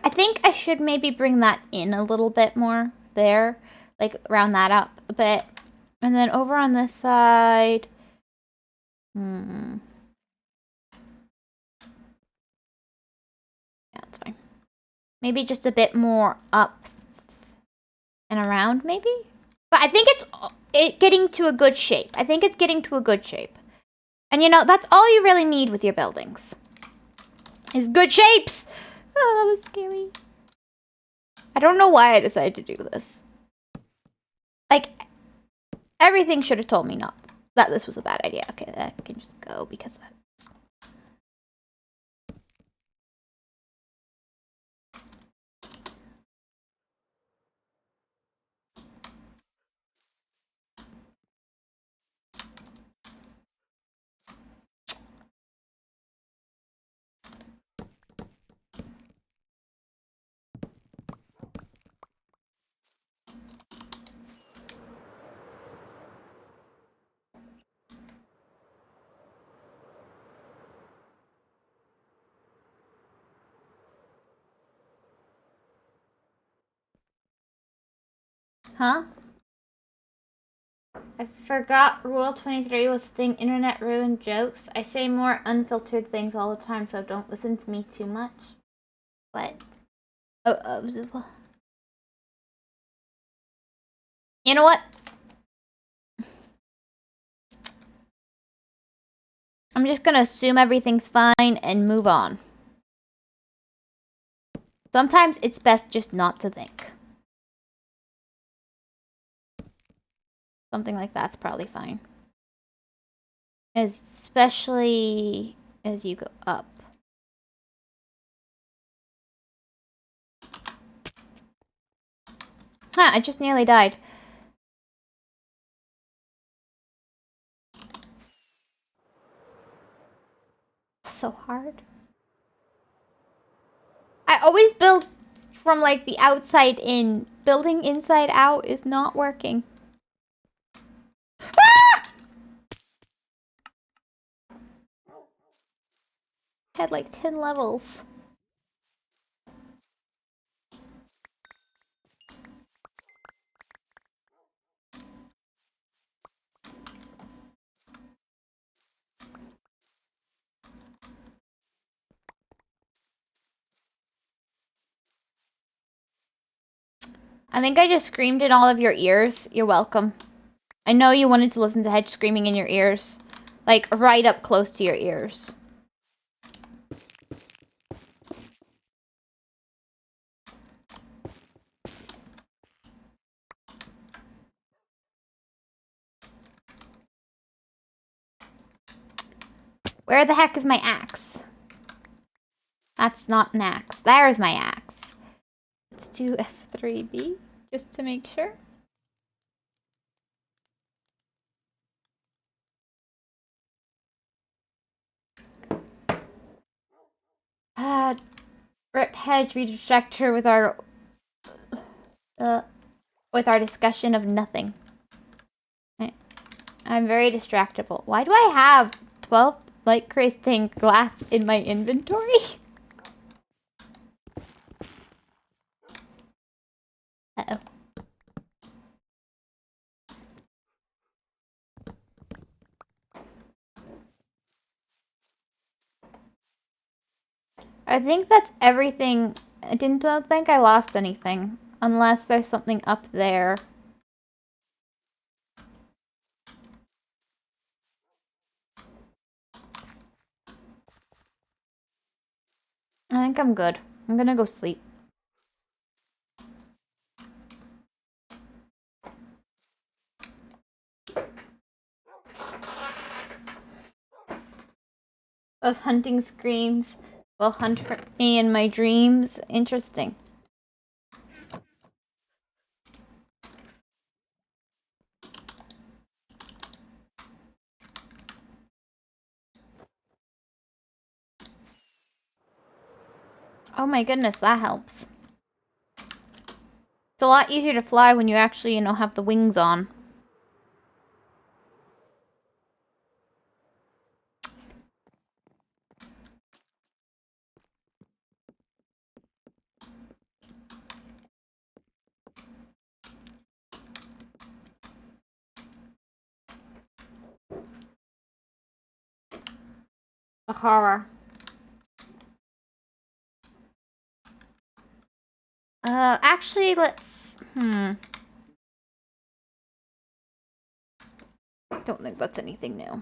I think I should maybe bring that in a little bit more there, like round that up a bit, and then over on this side. Yeah, that's fine. Maybe just a bit more up and around, maybe? But I think it's getting to a good shape. I think it's getting to a good shape. And you know, that's all you really need with your buildings. Is good shapes! Oh, that was scary. I don't know why I decided to do this. Like, everything should have told me not. That this was a bad idea. Okay, that can just go because of that. Huh? I forgot Rule 23 was the thing internet ruined jokes. I say more unfiltered things all the time, so don't listen to me too much. What? Oh, you know what? I'm just gonna assume everything's fine and move on. Sometimes it's best just not to think. Something like that's probably fine. Especially as you go up. Huh, I just nearly died. So hard. I always build from like the outside in. Building inside out is not working. Ah! Had like 10 levels. I think I just screamed in all of your ears. You're welcome. I know you wanted to listen to Hedge screaming in your ears. Like, right up close to your ears. Where the heck is my axe? That's not an axe. There's my axe. Let's do F3B, just to make sure. Rip Hedge, we distract her with our discussion of nothing. I'm very distractible. Why do I have 12 light crystal glass in my inventory? Uh-oh. I think that's everything. I don't think I lost anything. Unless there's something up there. I think I'm good. I'm gonna go sleep. Those hunting screams will hunt me in my dreams. Interesting. Oh my goodness, that helps. It's a lot easier to fly when you actually, have the wings on. A horror. Actually, let's... Don't think that's anything new.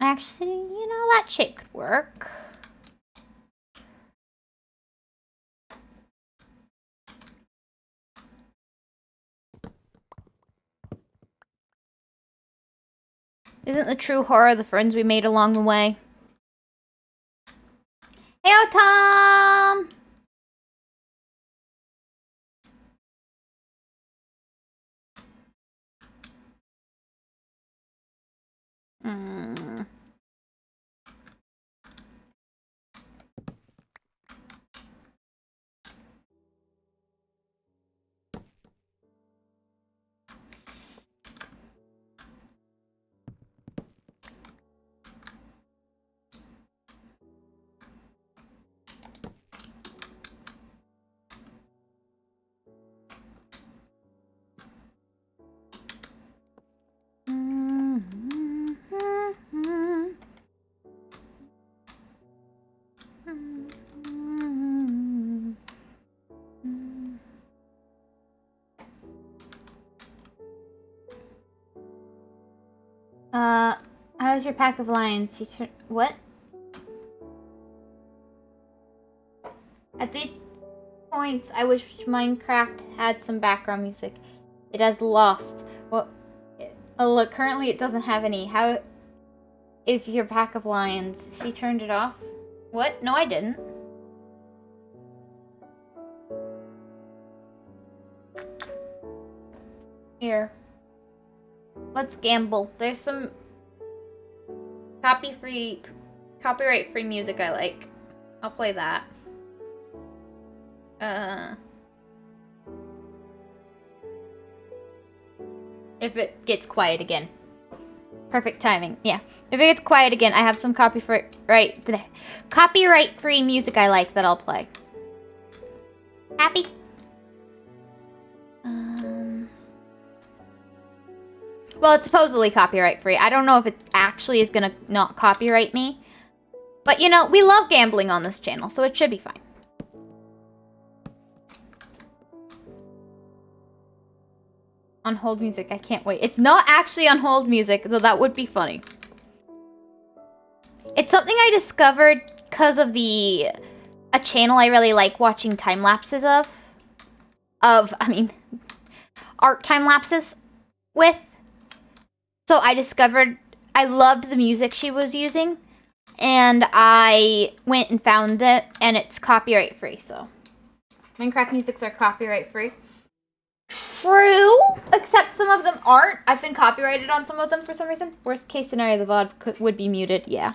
Actually, that shape could work. Isn't the true horror the friends we made along the way? Heyo, Tom! How's your pack of lions? What? At these points, I wish Minecraft had some background music. It has lost. Well, oh look, currently it doesn't have any. How is your pack of lions? She turned it off? What? No, I didn't. Here. Let's gamble. There's some copyright-free music I like. I'll play that. If it gets quiet again. Perfect timing. Yeah. If it gets quiet again, I have some copyright-free music I like that I'll play. Happy? Well, it's supposedly copyright-free. I don't know if it actually is gonna not copyright me. But, you know, we love gambling on this channel, so it should be fine. On hold music, I can't wait. It's not actually on hold music, though that would be funny. It's something I discovered because of a channel I really like watching time lapses of. Art time lapses with. So I discovered I loved the music she was using, and I went and found it, and it's copyright free, so. Minecraft musics are copyright free. True, except some of them aren't. I've been copyrighted on some of them for some reason. Worst case scenario, the VOD would be muted, yeah.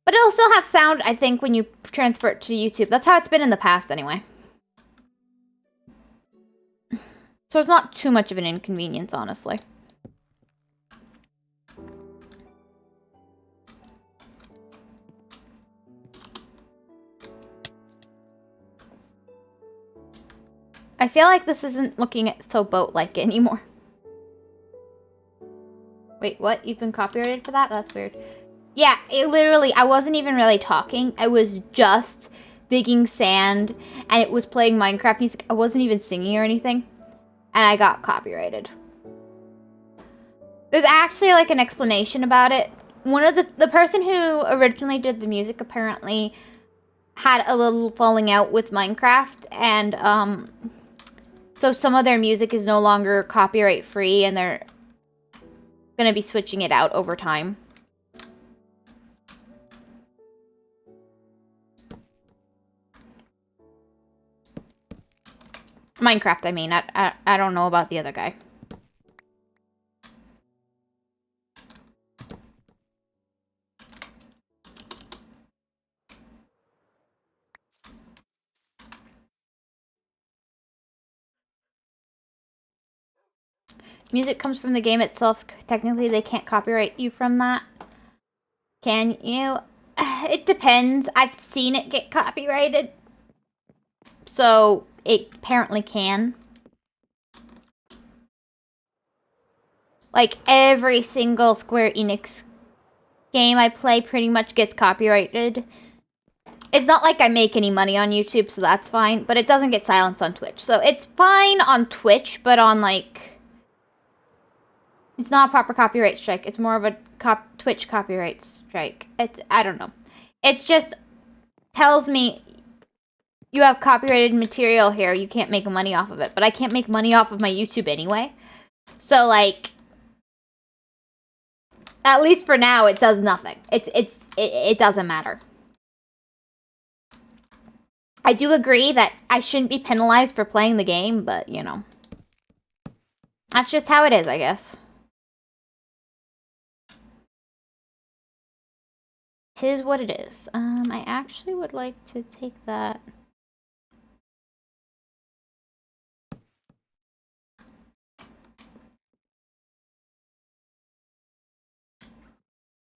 But it'll still have sound, I think, when you transfer it to YouTube. That's how it's been in the past, anyway. So it's not too much of an inconvenience, honestly. I feel like this isn't looking so boat-like anymore. Wait, what? You've been copyrighted for that? That's weird. Yeah, it literally, I wasn't even really talking. I was just digging sand, and it was playing Minecraft music. I wasn't even singing or anything, and I got copyrighted. There's actually, like, an explanation about it. One of the person who originally did the music apparently had a little falling out with Minecraft, and, so some of their music is no longer copyright free, and they're gonna be switching it out over time. Minecraft, I mean. I don't know about the other guy. Music comes from the game itself. Technically, they can't copyright you from that. Can you? It depends. I've seen it get copyrighted. So, it apparently can. Like, every single Square Enix game I play pretty much gets copyrighted. It's not like I make any money on YouTube, so that's fine. But it doesn't get silenced on Twitch. So, it's fine on Twitch, but on, like... It's not a proper copyright strike. It's more of a Twitch copyright strike. I don't know. It's just tells me you have copyrighted material here. You can't make money off of it. But I can't make money off of my YouTube anyway. So, like, at least for now, it does nothing. It doesn't matter. I do agree that I shouldn't be penalized for playing the game, but, you know. That's just how it is, I guess. 'Tis what it is. I actually would like to take that.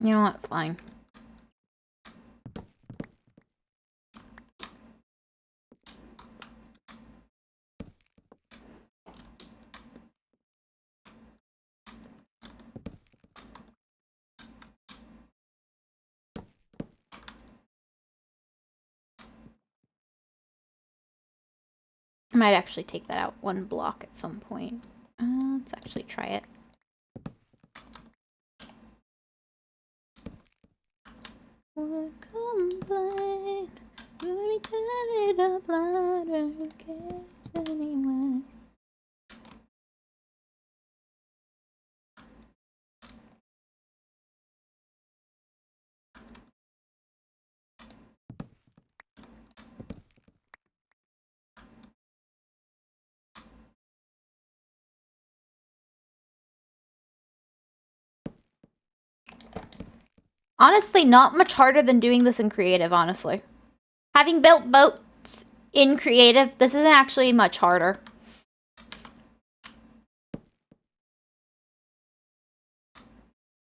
You know what? Fine. I might actually take that out one block at some point. Let's actually try it. complain. Let me turn it up louder. Who cares anyway? Honestly, not much harder than doing this in creative, honestly. Having built boats in creative, this isn't actually much harder.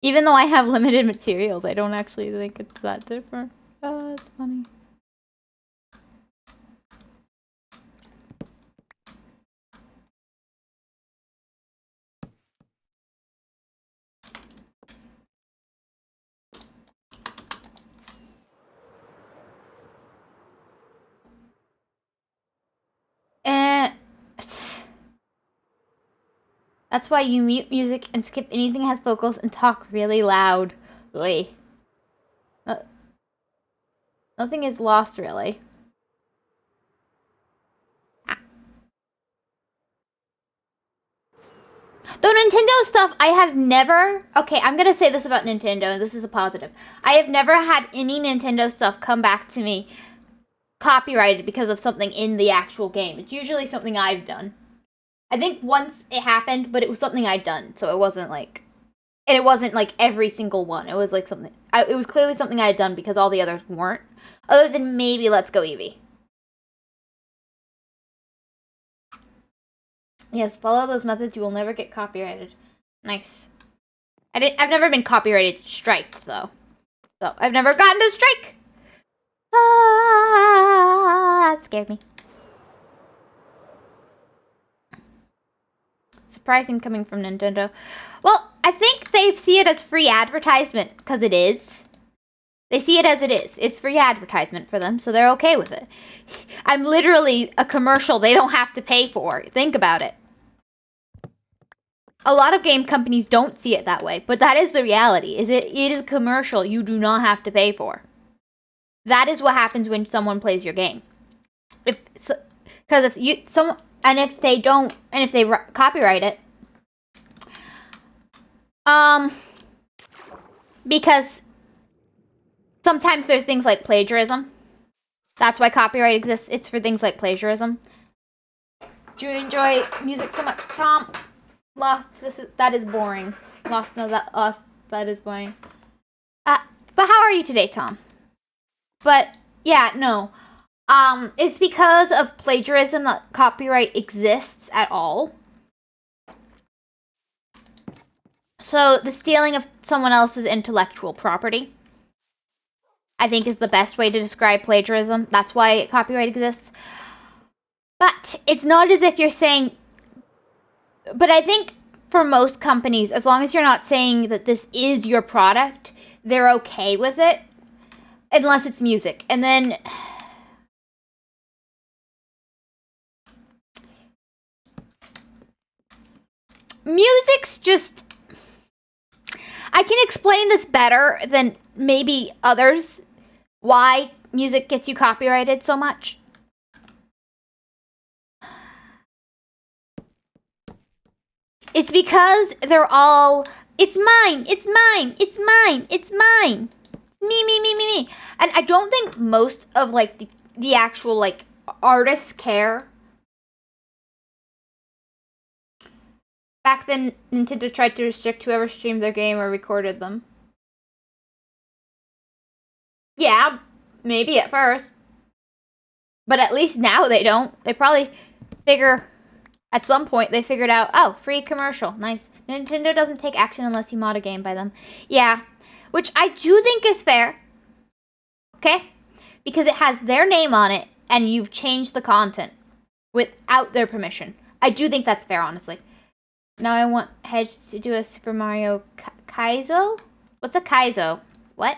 Even though I have limited materials, I don't actually think it's that different. Oh, that's funny. That's why you mute music and skip anything that has vocals and talk really loudly. Nothing is lost, really. Though Nintendo stuff, I have never... Okay, I'm gonna say this about Nintendo, and this is a positive. I have never had any Nintendo stuff come back to me copyrighted because of something in the actual game. It's usually something I've done. I think once it happened, but it was something I'd done, so it wasn't like... And it wasn't like every single one. It was like something... it was clearly something I had done because all the others weren't. Other than maybe Let's Go Eevee. Yes, follow those methods. You will never get copyrighted. Nice. I've never been copyrighted striked, though. So, I've never gotten a strike! Ah, that scared me. Surprising coming from Nintendo. Well, I think they see it as free advertisement, because it is. They see it as it is. It's free advertisement for them, so they're okay with it. I'm literally a commercial they don't have to pay for. Think about it. A lot of game companies don't see it that way, but that is the reality. It is a commercial you do not have to pay for. That is what happens when someone plays your game. If they don't, and if they copyright it, because sometimes there's things like plagiarism. That's why copyright exists. It's for things like plagiarism. Do you enjoy music so much, Tom? Lost. That is boring. Lost. No, that is boring. But how are you today, Tom? But yeah, no. It's because of plagiarism that copyright exists at all. So the stealing of someone else's intellectual property, I think, is the best way to describe plagiarism. That's why copyright exists. But it's not as if you're saying... But I think for most companies, as long as you're not saying that this is your product, they're okay with it. Unless it's music. And then... Music's just... I can explain this better than maybe others, why music gets you copyrighted so much. It's because they're all, it's mine, it's mine, it's mine, it's mine. Me. And I don't think most of, like, the actual, like, artists care. Back then, Nintendo tried to restrict whoever streamed their game or recorded them. Yeah, maybe at first. But at least now they don't. They probably figure... At some point, they figured out, oh, free commercial. Nice. Nintendo doesn't take action unless you mod a game by them. Yeah, which I do think is fair. Okay? Because it has their name on it, and you've changed the content without their permission. I do think that's fair, honestly. Now I want Hedge to do a Super Mario Kaizo? What's a Kaizo? What?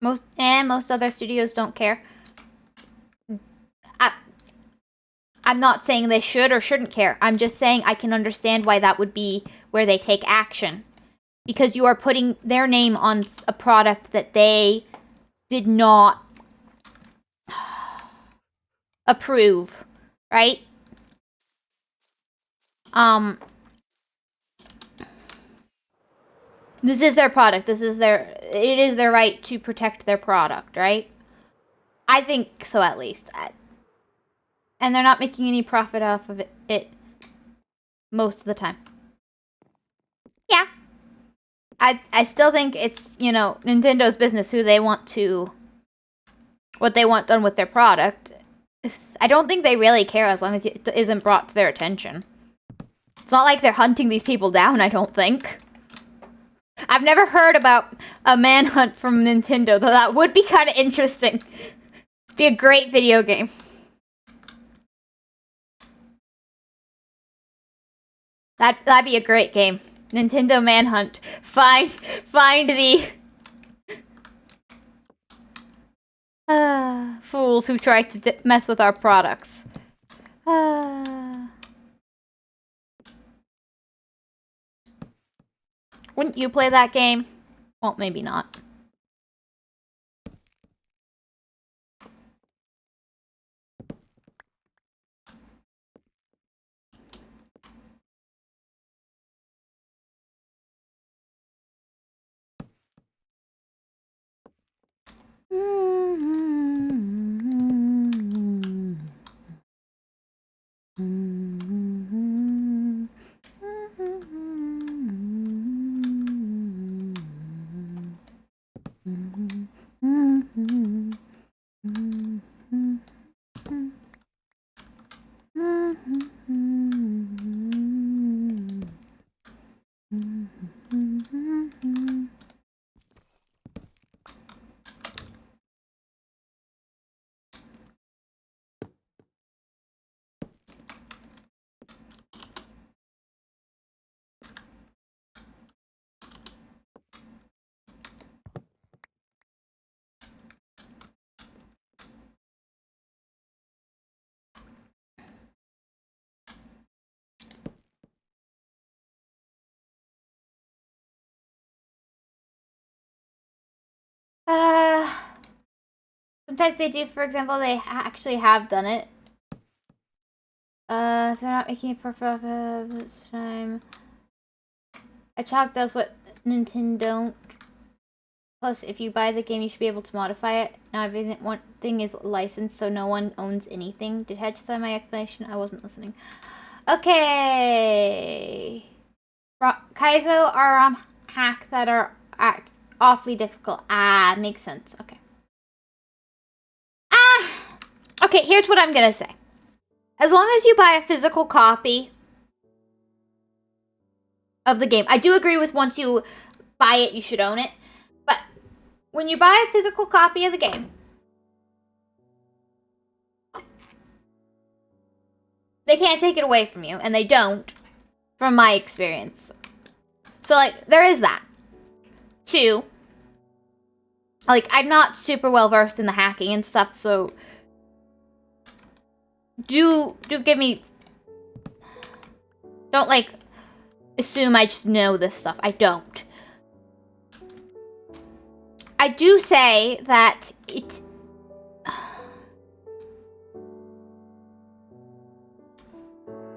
Most other studios don't care. I'm not saying they should or shouldn't care. I'm just saying I can understand why that would be where they take action. Because you are putting their name on a product that they did not approve, right? This is their product. It is their right to protect their product, right? I think so, at least. And they're not making any profit off of it most of the time. Yeah. I still think it's, Nintendo's business, what they want done with their product. I don't think they really care as long as it isn't brought to their attention. It's not like they're hunting these people down, I don't think. I've never heard about a manhunt from Nintendo, though that would be kind of interesting. Be a great video game. That'd be a great game. Nintendo Manhunt. Find the fools who try to mess with our products. Wouldn't you play that game? Well, maybe not. Sometimes they do. For example, they actually have done it. If they're not making it for this time. A child does what Nintendo don't. Plus, if you buy the game, you should be able to modify it. Now, one thing is licensed, so no one owns anything. Did Hedge say my explanation? I wasn't listening. Okay. Kaizo are hacks that are awfully difficult. Makes sense. Okay. Okay, here's what I'm gonna say. As long as you buy a physical copy of the game, I do agree with once you buy it, you should own it. But when you buy a physical copy of the game, they can't take it away from you, and they don't, from my experience. So, like, there is that. 2, like, I'm not super well versed in the hacking and stuff, so do give me, don't, like, assume I just know this stuff. I don't. I do say that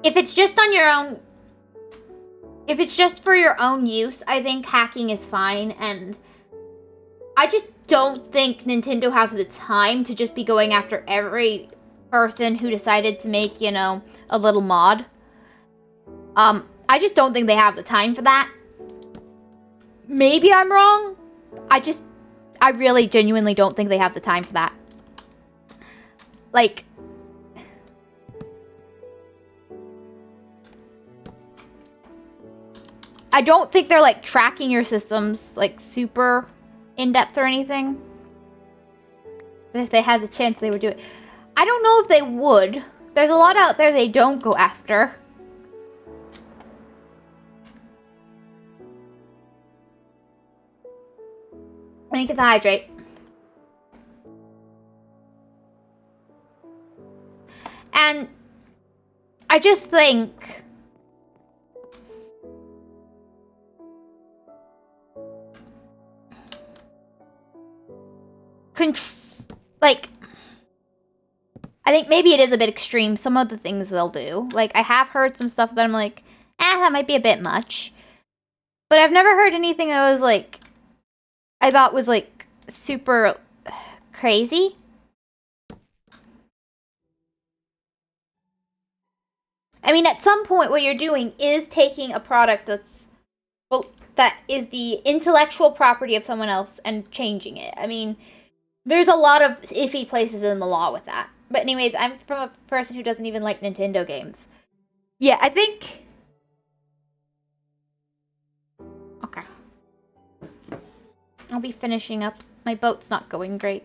if it's just on your own, if it's just for your own use, I think hacking is fine, and I just don't think Nintendo has the time to just be going after every person who decided to make, a little mod. I just don't think they have the time for that. Maybe I'm wrong. I really genuinely don't think they have the time for that. Like, I don't think they're, like, tracking your systems, like, super in-depth or anything. But if they had the chance, they would do it. I don't know if they would. There's a lot out there they don't go after. Thank you to hydrate. And I just think like, I think maybe it is a bit extreme, some of the things they'll do. Like, I have heard some stuff that I'm like, that might be a bit much. But I've never heard anything that was, like, I thought was, like, super crazy. I mean, at some point, what you're doing is taking a product that's, well, that is the intellectual property of someone else and changing it. I mean, there's a lot of iffy places in the law with that. But anyways, I'm from a person who doesn't even like Nintendo games. Yeah, I think... Okay. I'll be finishing up. My boat's not going great.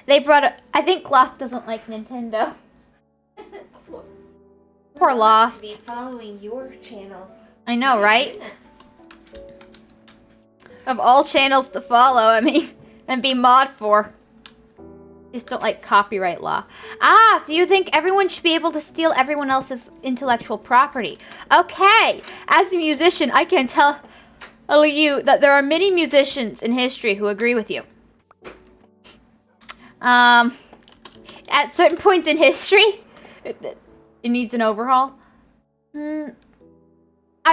They brought up... I think Lost doesn't like Nintendo. Poor Lost. Be following your channel. I know, right? Goodness. Of all channels to follow, I mean, and be mod for. Just don't like copyright law. Ah, so you think everyone should be able to steal everyone else's intellectual property. Okay, as a musician, I can tell you that there are many musicians in history who agree with you. At certain points in history, it needs an overhaul. I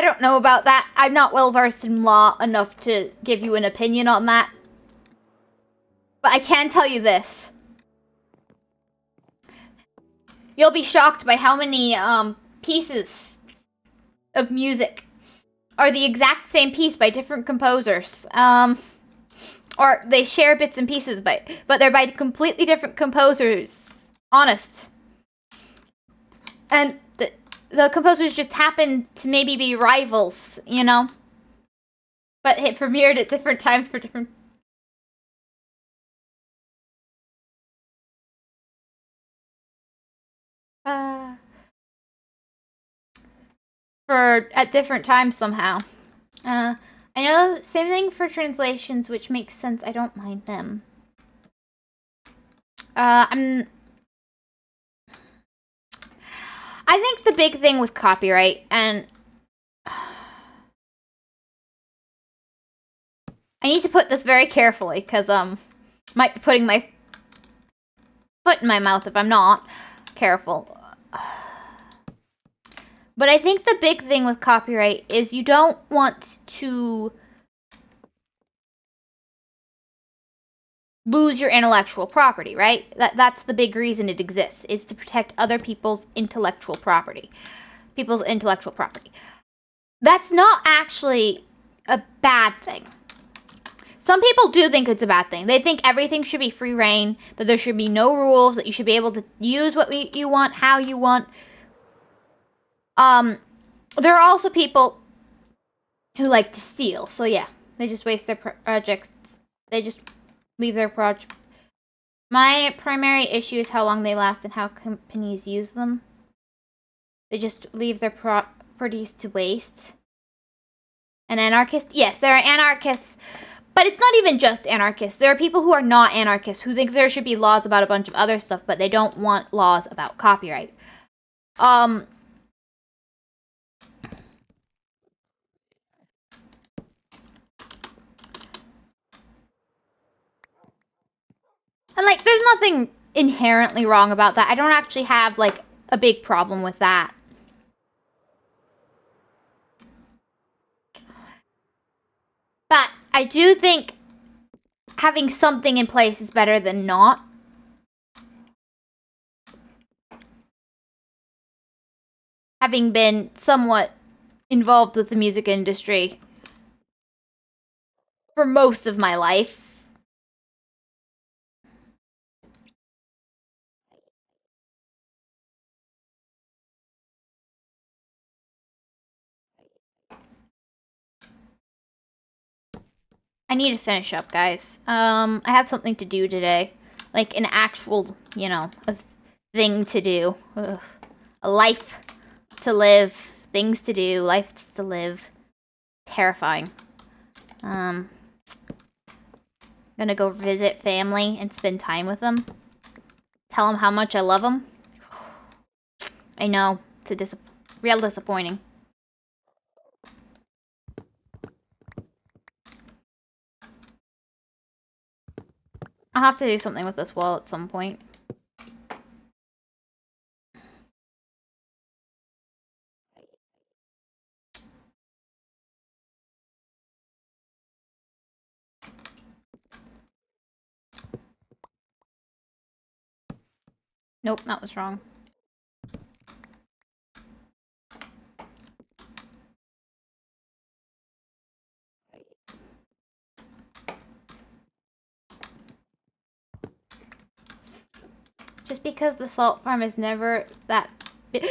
don't know about that. I'm not well versed in law enough to give you an opinion on that. But I can tell you this. You'll be shocked by how many pieces of music are the exact same piece by different composers. Or they share bits and pieces, but they're by completely different composers. Honest. And the composers just happen to maybe be rivals, you know? But it premiered at different times for different... at different times somehow. I know, same thing for translations, which makes sense. I don't mind them. I think the big thing with copyright, and I need to put this very carefully, because, might be putting my foot in my mouth if I'm not careful. But I think the big thing with copyright is you don't want to lose your intellectual property, right? That's the big reason it exists, is to protect other people's intellectual property. People's intellectual property. That's not actually a bad thing. Some people do think it's a bad thing. They think everything should be free reign, that there should be no rules, that you should be able to use what you want, how you want. There are also people who like to steal. So yeah, they just waste their projects. They just leave their project. My primary issue is how long they last and how companies use them. They just leave their properties to waste. And anarchists? Yes, there are anarchists. But it's not even just anarchists. There are people who are not anarchists who think there should be laws about a bunch of other stuff, but they don't want laws about copyright. And, like, there's nothing inherently wrong about that. I don't actually have, like, a big problem with that. But I do think having something in place is better than not. Having been somewhat involved with the music industry for most of my life. I need to finish up, guys. I have something to do today. Like, an actual, you know, a thing to do. Ugh. A life to live. Things to do. Lives to live. Terrifying. Gonna go visit family and spend time with them. Tell them how much I love them. I know. It's a real disappointing. I'll have to do something with this wall at some point. Nope, that was wrong. Just because the salt farm is never that big.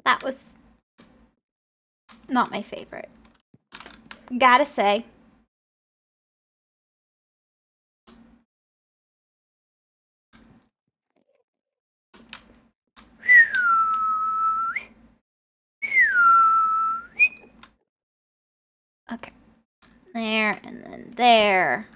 That was not my favorite. Gotta say. Okay. There, and then there.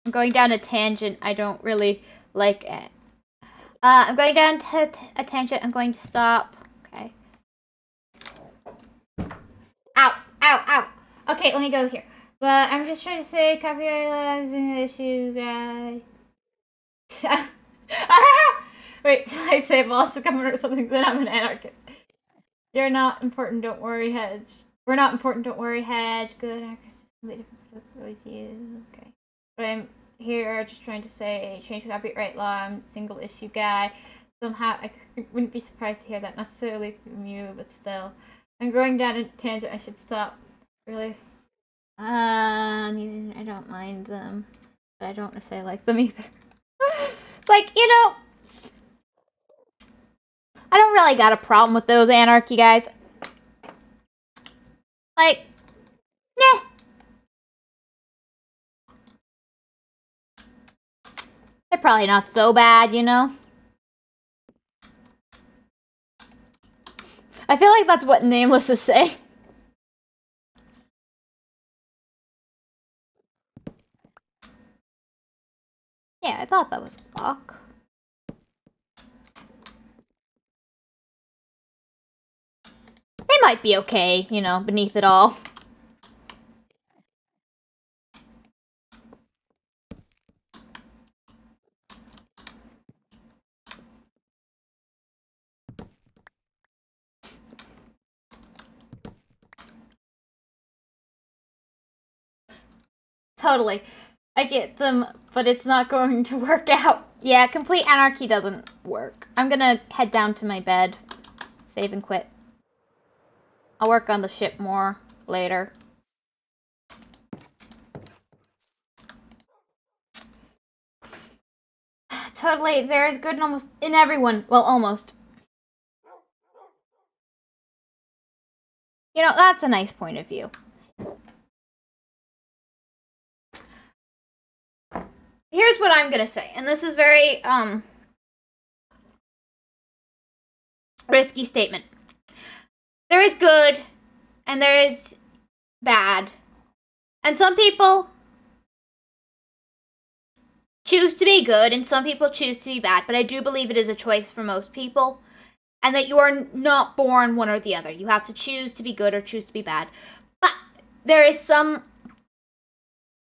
I'm going down a tangent. I don't really like it. I'm going down to a tangent. I'm going to stop. Okay. Ow! Ow! Ow! Okay, let me go here. But I'm just trying to say copyright laws and issue, guy. Wait till I say boss to come or something, then I'm an anarchist. You're not important, don't worry, Hedge. We're not important, don't worry, Hedge. Good anarchist. With you. Okay. But I'm here just trying to say change copyright law. I'm a single issue guy. Somehow I wouldn't be surprised to hear that necessarily from you, but still. I'm going down a tangent. I should stop. Really? I don't mind them. But I don't necessarily like them either. It's like, you know, I don't really got a problem with those anarchy guys. Like, yeah. They're probably not so bad, you know? I feel like that's what Nameless is saying. Yeah, I thought that was a block. They might be okay, you know, beneath it all. Totally. I get them, but it's not going to work out. Yeah, complete anarchy doesn't work. I'm gonna head down to my bed. Save and quit. I'll work on the ship more later. Totally, there is good in almost in everyone. Well, almost. You know, that's a nice point of view. Here's what I'm gonna say, and this is very, risky statement. There is good, and there is bad. And some people choose to be good, and some people choose to be bad. But I do believe it is a choice for most people, and that you are not born one or the other. You have to choose to be good or choose to be bad. But there is some...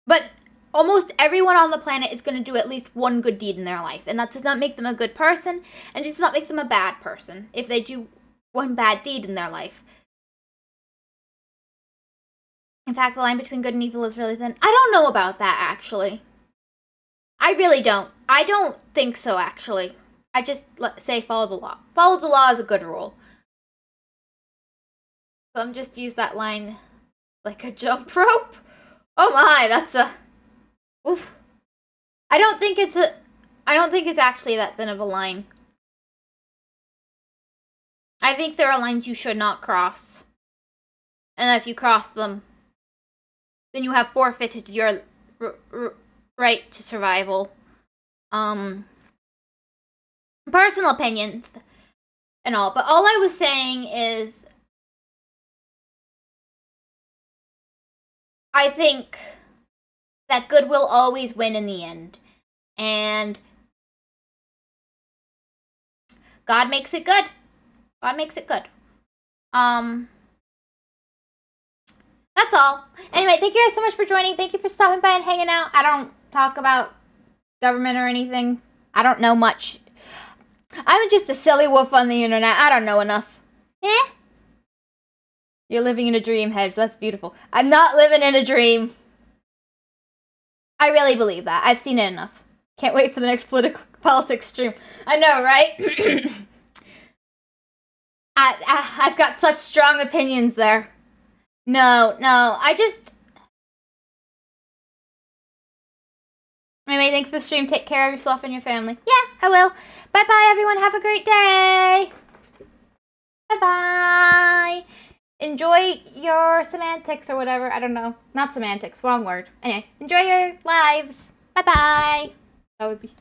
But almost everyone on the planet is going to do at least one good deed in their life. And that does not make them a good person, and does not make them a bad person if they do one bad deed in their life. In fact, the line between good and evil is really thin. I don't know about that, actually. I really don't. I don't think so, actually. I just say follow the law. Follow the law is a good rule. Some just use that line like a jump rope. Oh my, that's a... Oof. I don't think it's actually that thin of a line. I think there are lines you should not cross. And if you cross them, then you have forfeited your right to survival. Personal opinions and all, but all I was saying is I think that good will always win in the end. And God makes it good. God makes it good. That's all. Anyway, thank you guys so much for joining. Thank you for stopping by and hanging out. I don't talk about government or anything. I don't know much. I'm just a silly wolf on the internet. I don't know enough. Eh? You're living in a dream, Hedge. That's beautiful. I'm not living in a dream. I really believe that. I've seen it enough. Can't wait for the next politics stream. I know, right? I've got such strong opinions there. No, I just... Anyway, thanks for the stream. Take care of yourself and your family. Yeah, I will. Bye-bye, everyone. Have a great day. Bye-bye. Enjoy your semantics or whatever. I don't know. Not semantics. Wrong word. Anyway, enjoy your lives. Bye-bye. That would be...